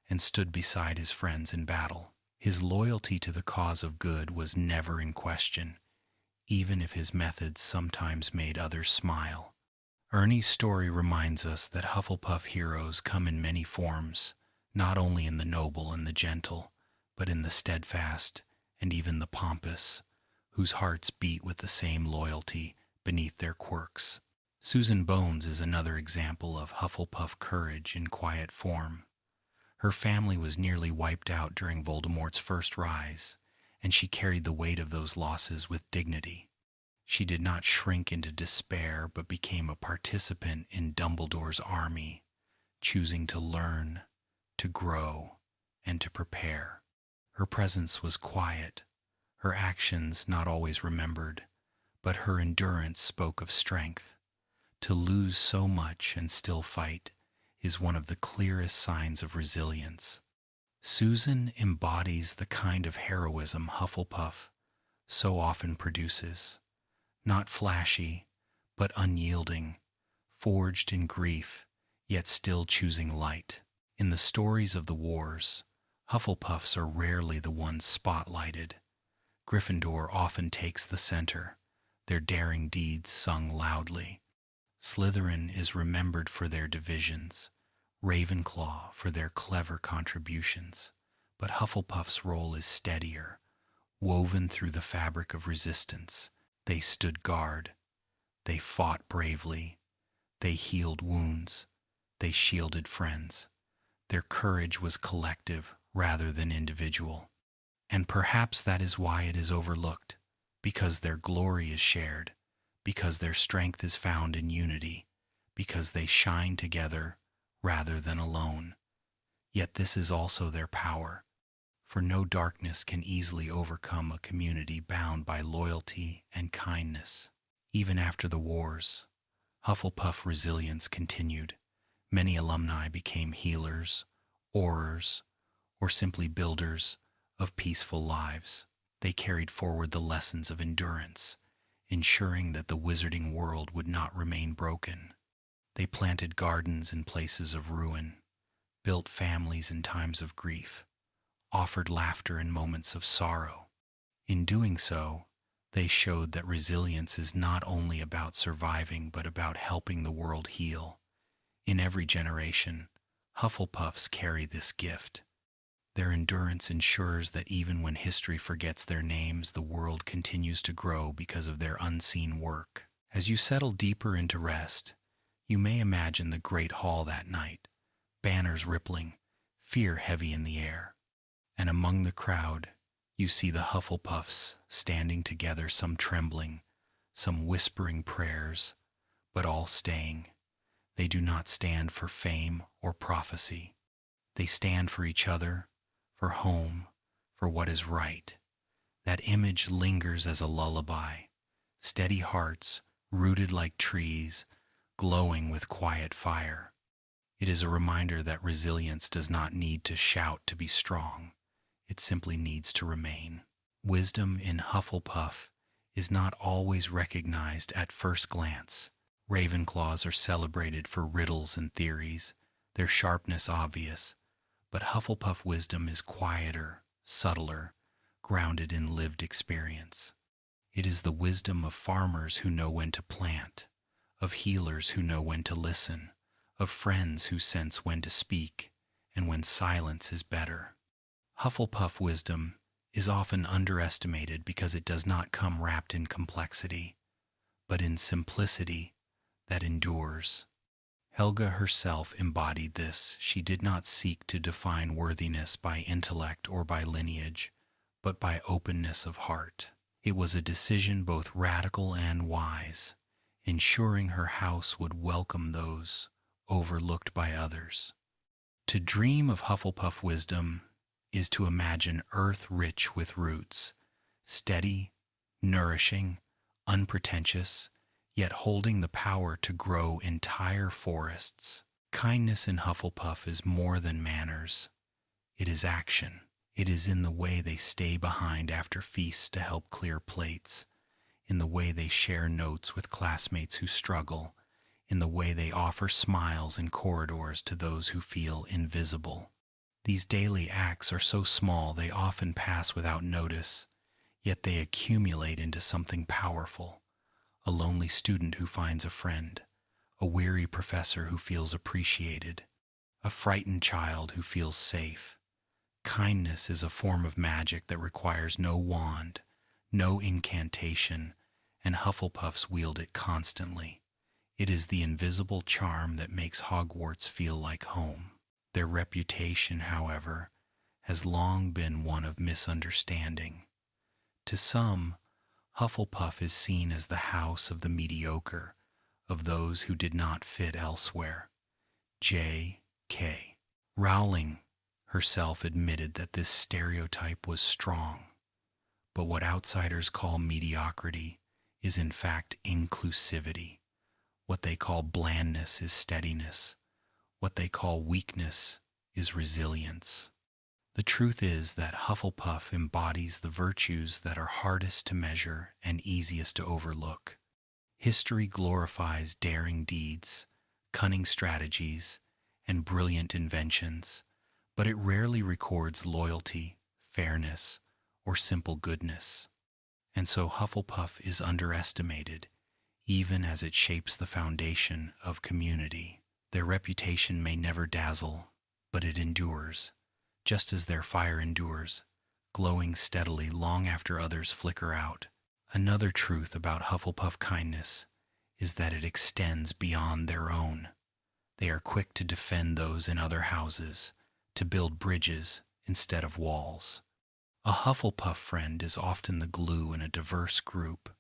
and stood beside his friends in battle. His loyalty to the cause of good was never in question, even if his methods sometimes made others smile. Ernie's story reminds us that Hufflepuff heroes come in many forms, not only in the noble and the gentle, but in the steadfast and even the pompous, whose hearts beat with the same loyalty beneath their quirks. Susan Bones is another example of Hufflepuff courage in quiet form. Her family was nearly wiped out during Voldemort's first rise, and she carried the weight of those losses with dignity. She did not shrink into despair, but became a participant in Dumbledore's army, choosing to learn, to grow, and to prepare. Her presence was quiet, her actions not always remembered, but her endurance spoke of strength. To lose so much and still fight is one of the clearest signs of resilience. Susan embodies the kind of heroism Hufflepuff so often produces, not flashy, but unyielding, forged in grief, yet still choosing light. In the stories of the wars, Hufflepuffs are rarely the ones spotlighted. Gryffindor often takes the center, their daring deeds sung loudly. Slytherin is remembered for their divisions, Ravenclaw for their clever contributions, but Hufflepuff's role is steadier, woven through the fabric of resistance. They stood guard, they fought bravely, they healed wounds, they shielded friends. Their courage was collective rather than individual. And perhaps that is why it is overlooked, because their glory is shared, because their strength is found in unity, because they shine together rather than alone. Yet this is also their power, for no darkness can easily overcome a community bound by loyalty and kindness. Even after the wars, Hufflepuff resilience continued. Many alumni became healers, aurors, or simply builders of peaceful lives. They carried forward the lessons of endurance, ensuring that the wizarding world would not remain broken. They planted gardens in places of ruin, built families in times of grief, offered laughter in moments of sorrow. In doing so, they showed that resilience is not only about surviving but about helping the world heal. In every generation, Hufflepuffs carry this gift. Their endurance ensures that even when history forgets their names, the world continues to grow because of their unseen work. As you settle deeper into rest, you may imagine the great hall that night, banners rippling, fear heavy in the air. And among the crowd, you see the Hufflepuffs standing together, some trembling, some whispering prayers, but all staying. They do not stand for fame or prophecy. They stand for each other, for home, for what is right. That image lingers as a lullaby. Steady hearts, rooted like trees, glowing with quiet fire. It is a reminder that resilience does not need to shout to be strong. It simply needs to remain. Wisdom in Hufflepuff is not always recognized at first glance. Ravenclaws are celebrated for riddles and theories, their sharpness obvious, but Hufflepuff wisdom is quieter, subtler, grounded in lived experience. It is the wisdom of farmers who know when to plant, of healers who know when to listen, of friends who sense when to speak, and when silence is better. Hufflepuff wisdom is often underestimated because it does not come wrapped in complexity, but in simplicity that endures. Helga herself embodied this. She did not seek to define worthiness by intellect or by lineage, but by openness of heart. It was a decision both radical and wise, ensuring her house would welcome those overlooked by others. To dream of Hufflepuff wisdom is to imagine earth rich with roots, steady, nourishing, unpretentious, yet holding the power to grow entire forests. Kindness in Hufflepuff is more than manners. It is action. It is in the way they stay behind after feasts to help clear plates, in the way they share notes with classmates who struggle, in the way they offer smiles in corridors to those who feel invisible. These daily acts are so small they often pass without notice, yet they accumulate into something powerful. A lonely student who finds a friend, a weary professor who feels appreciated, a frightened child who feels safe. Kindness is a form of magic that requires no wand, no incantation, and Hufflepuffs wield it constantly. It is the invisible charm that makes Hogwarts feel like home. Their reputation, however, has long been one of misunderstanding. To some, Hufflepuff is seen as the house of the mediocre, of those who did not fit elsewhere. J.K. Rowling herself admitted that this stereotype was strong, but what outsiders call mediocrity is in fact inclusivity. What they call blandness is steadiness. What they call weakness is resilience. The truth is that Hufflepuff embodies the virtues that are hardest to measure and easiest to overlook. History glorifies daring deeds, cunning strategies, and brilliant inventions, but it rarely records loyalty, fairness, or simple goodness. And so Hufflepuff is underestimated, even as it shapes the foundation of community. Their reputation may never dazzle, but it endures, just as their fire endures, glowing steadily long after others flicker out. Another truth about Hufflepuff kindness is that it extends beyond their own. They are quick to defend those in other houses, to build bridges instead of walls. A Hufflepuff friend is often the glue in a diverse group,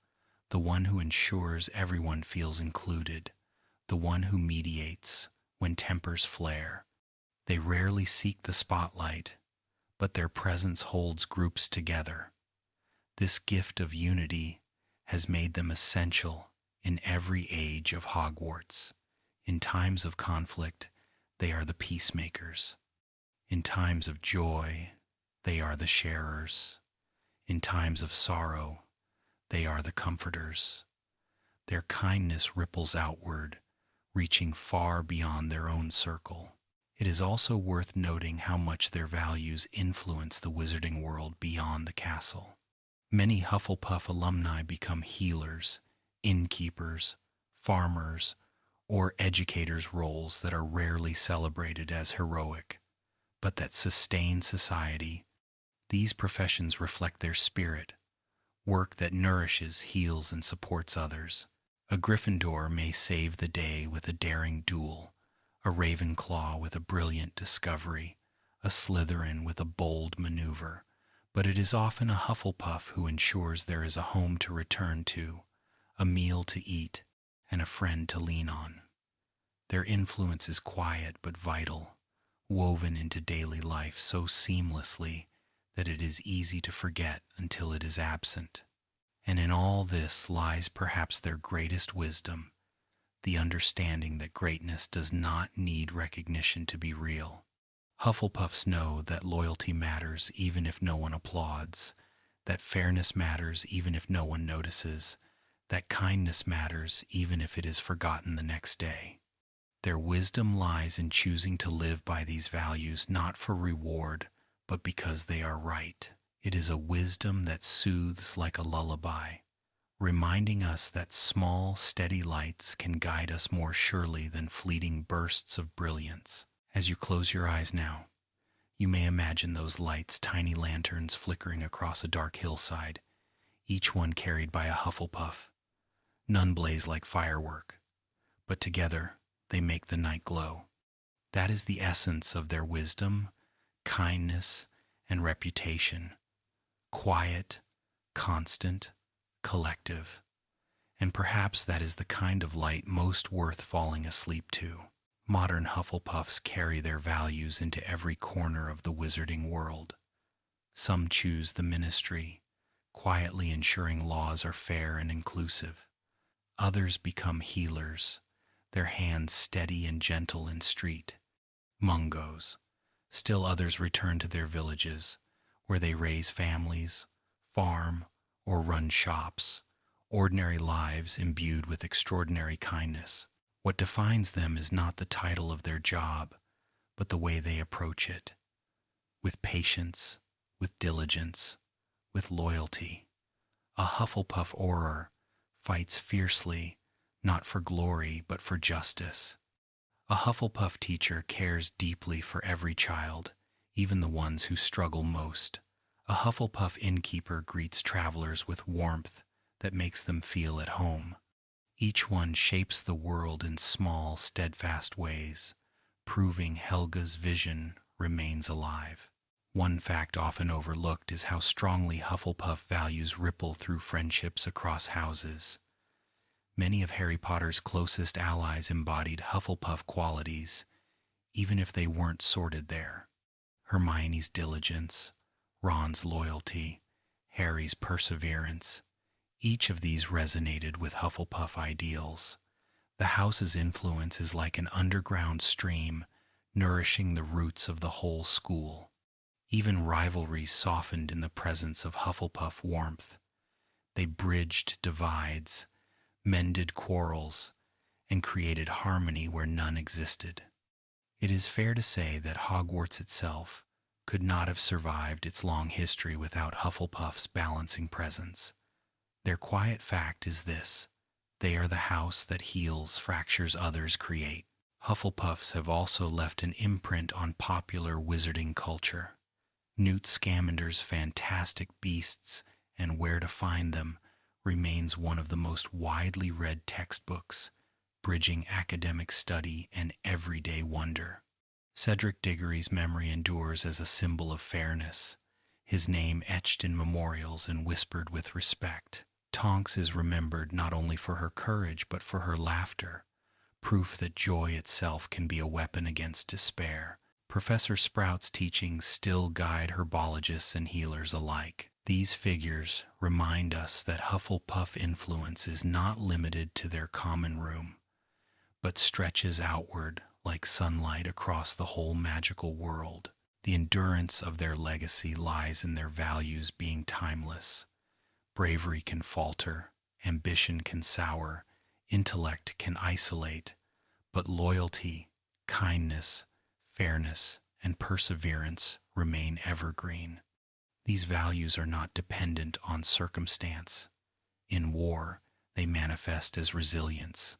the one who ensures everyone feels included, the one who mediates when tempers flare. They rarely seek the spotlight, but their presence holds groups together. This gift of unity has made them essential in every age of Hogwarts. In times of conflict, they are the peacemakers. In times of joy, they are the sharers. In times of sorrow, they are the comforters. Their kindness ripples outward, reaching far beyond their own circle. It is also worth noting how much their values influence the wizarding world beyond the castle. Many Hufflepuff alumni become healers, innkeepers, farmers, or educators' roles that are rarely celebrated as heroic, but that sustain society. These professions reflect their spirit, work that nourishes, heals, and supports others. A Gryffindor may save the day with a daring duel, a Ravenclaw with a brilliant discovery, a Slytherin with a bold maneuver, but it is often a Hufflepuff who ensures there is a home to return to, a meal to eat, and a friend to lean on. Their influence is quiet but vital, woven into daily life so seamlessly that it is easy to forget until it is absent. And in all this lies perhaps their greatest wisdom, the understanding that greatness does not need recognition to be real. Hufflepuffs know that loyalty matters even if no one applauds, that fairness matters even if no one notices, that kindness matters even if it is forgotten the next day. Their wisdom lies in choosing to live by these values not for reward, but because they are right. It is a wisdom that soothes like a lullaby, reminding us that small, steady lights can guide us more surely than fleeting bursts of brilliance. As you close your eyes now, you may imagine those lights, tiny lanterns flickering across a dark hillside, each one carried by a Hufflepuff. None blaze like firework, but together they make the night glow. That is the essence of their wisdom, kindness, and reputation. Quiet, constant, collective. And perhaps that is the kind of light most worth falling asleep to. Modern Hufflepuffs carry their values into every corner of the wizarding world. Some choose the ministry, quietly ensuring laws are fair and inclusive. Others become healers, their hands steady and gentle in street. Mungos. Still others return to their villages, where they raise families, farm, or run shops, ordinary lives imbued with extraordinary kindness. What defines them is not the title of their job, but the way they approach it. With patience, with diligence, with loyalty. A Hufflepuff Auror fights fiercely, not for glory, but for justice. A Hufflepuff teacher cares deeply for every child, even the ones who struggle most. A Hufflepuff innkeeper greets travelers with warmth that makes them feel at home. Each one shapes the world in small, steadfast ways, proving Helga's vision remains alive. One fact often overlooked is how strongly Hufflepuff values ripple through friendships across houses. Many of Harry Potter's closest allies embodied Hufflepuff qualities, even if they weren't sorted there. Hermione's diligence, Ron's loyalty, Harry's perseverance. Each of these resonated with Hufflepuff ideals. The house's influence is like an underground stream, nourishing the roots of the whole school. Even rivalries softened in the presence of Hufflepuff warmth. They bridged divides, mended quarrels, and created harmony where none existed. It is fair to say that Hogwarts itself could not have survived its long history without Hufflepuff's balancing presence. Their quiet fact is this: they are the house that heals fractures others create. Hufflepuffs have also left an imprint on popular wizarding culture. Newt Scamander's Fantastic Beasts and Where to Find Them remains one of the most widely read textbooks, bridging academic study and everyday wonder. Cedric Diggory's memory endures as a symbol of fairness, his name etched in memorials and whispered with respect. Tonks is remembered not only for her courage but for her laughter, proof that joy itself can be a weapon against despair. Professor Sprout's teachings still guide herbologists and healers alike. These figures remind us that Hufflepuff influence is not limited to their common room, but stretches outward like sunlight across the whole magical world. The endurance of their legacy lies in their values being timeless. Bravery can falter, ambition can sour, intellect can isolate, but loyalty, kindness, fairness, and perseverance remain evergreen. These values are not dependent on circumstance. In war, they manifest as resilience.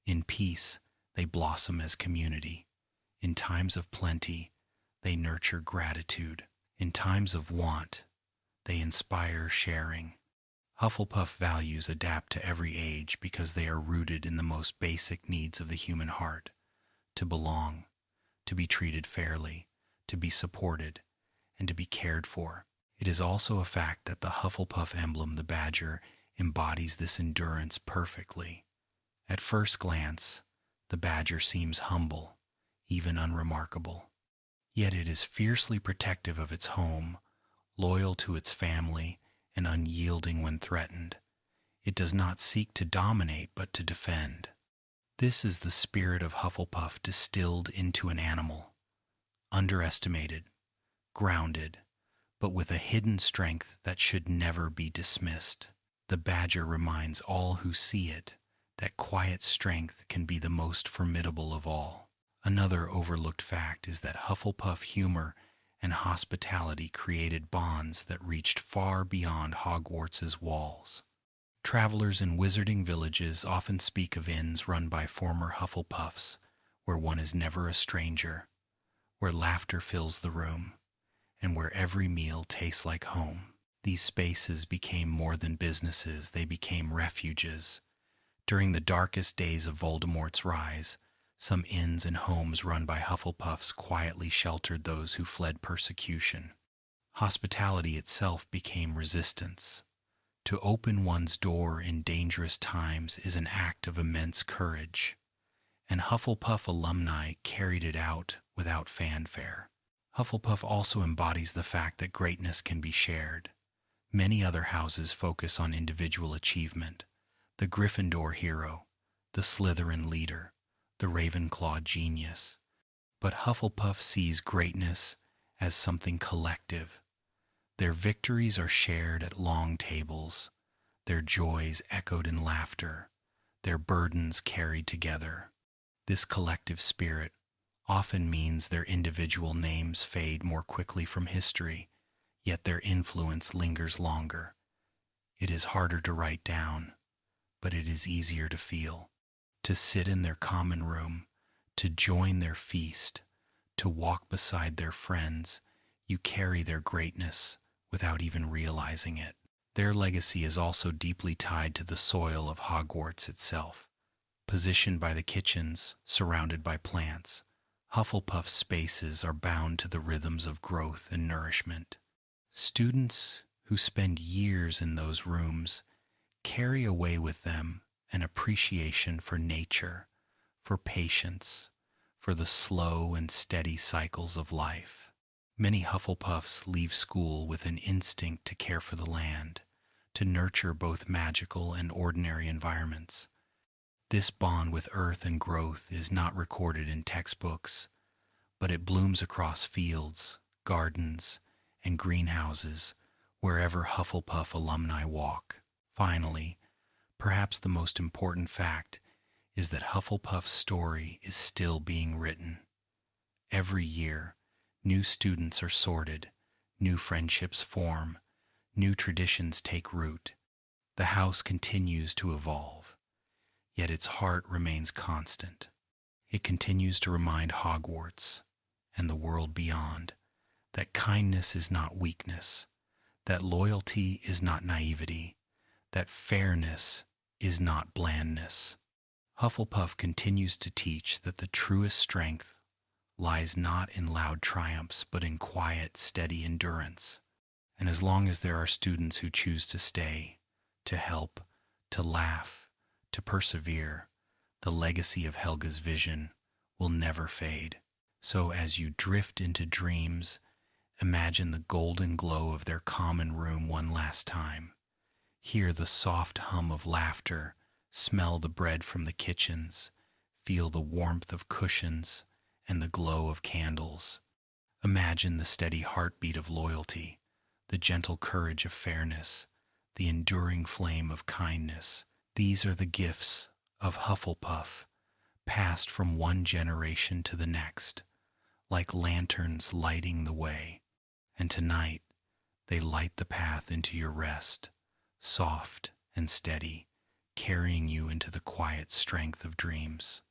In peace, they blossom as community. In times of plenty, they nurture gratitude. In times of want, they inspire sharing. Hufflepuff values adapt to every age because they are rooted in the most basic needs of the human heart: to belong, to be treated fairly, to be supported, and to be cared for. It is also a fact that the Hufflepuff emblem, the badger, embodies this endurance perfectly. At first glance, the badger seems humble, even unremarkable. Yet it is fiercely protective of its home, loyal to its family, and unyielding when threatened. It does not seek to dominate but to defend. This is the spirit of Hufflepuff distilled into an animal, underestimated, grounded, but with a hidden strength that should never be dismissed. The badger reminds all who see it that quiet strength can be the most formidable of all. Another overlooked fact is that Hufflepuff humor and hospitality created bonds that reached far beyond Hogwarts's walls. Travelers in wizarding villages often speak of inns run by former Hufflepuffs, where one is never a stranger, where laughter fills the room, and where every meal tastes like home. These spaces became more than businesses, they became refuges. During the darkest days of Voldemort's rise, some inns and homes run by Hufflepuffs quietly sheltered those who fled persecution. Hospitality itself became resistance. To open one's door in dangerous times is an act of immense courage, and Hufflepuff alumni carried it out without fanfare. Hufflepuff also embodies the fact that greatness can be shared. Many other houses focus on individual achievement: the Gryffindor hero, the Slytherin leader, the Ravenclaw genius. But Hufflepuff sees greatness as something collective. Their victories are shared at long tables, their joys echoed in laughter, their burdens carried together. This collective spirit often means their individual names fade more quickly from history, yet their influence lingers longer. It is harder to write down, but it is easier to feel. To sit in their common room, to join their feast, to walk beside their friends, you carry their greatness without even realizing it. Their legacy is also deeply tied to the soil of Hogwarts itself. Positioned by the kitchens, surrounded by plants, Hufflepuff spaces are bound to the rhythms of growth and nourishment. Students who spend years in those rooms carry away with them an appreciation for nature, for patience, for the slow and steady cycles of life. Many Hufflepuffs leave school with an instinct to care for the land, to nurture both magical and ordinary environments. This bond with earth and growth is not recorded in textbooks, but it blooms across fields, gardens, and greenhouses wherever Hufflepuff alumni walk. Finally, perhaps the most important fact is that Hufflepuff's story is still being written. Every year, new students are sorted, new friendships form, new traditions take root. The house continues to evolve, yet its heart remains constant. It continues to remind Hogwarts and the world beyond that kindness is not weakness, that loyalty is not naivety, that fairness is not blandness. Hufflepuff continues to teach that the truest strength lies not in loud triumphs, but in quiet, steady endurance. And as long as there are students who choose to stay, to help, to laugh, to persevere, the legacy of Helga's vision will never fade. So as you drift into dreams, imagine the golden glow of their common room one last time. Hear the soft hum of laughter, smell the bread from the kitchens, feel the warmth of cushions and the glow of candles. Imagine the steady heartbeat of loyalty, the gentle courage of fairness, the enduring flame of kindness. These are the gifts of Hufflepuff, passed from one generation to the next, like lanterns lighting the way. And tonight, they light the path into your rest, soft and steady, carrying you into the quiet strength of dreams.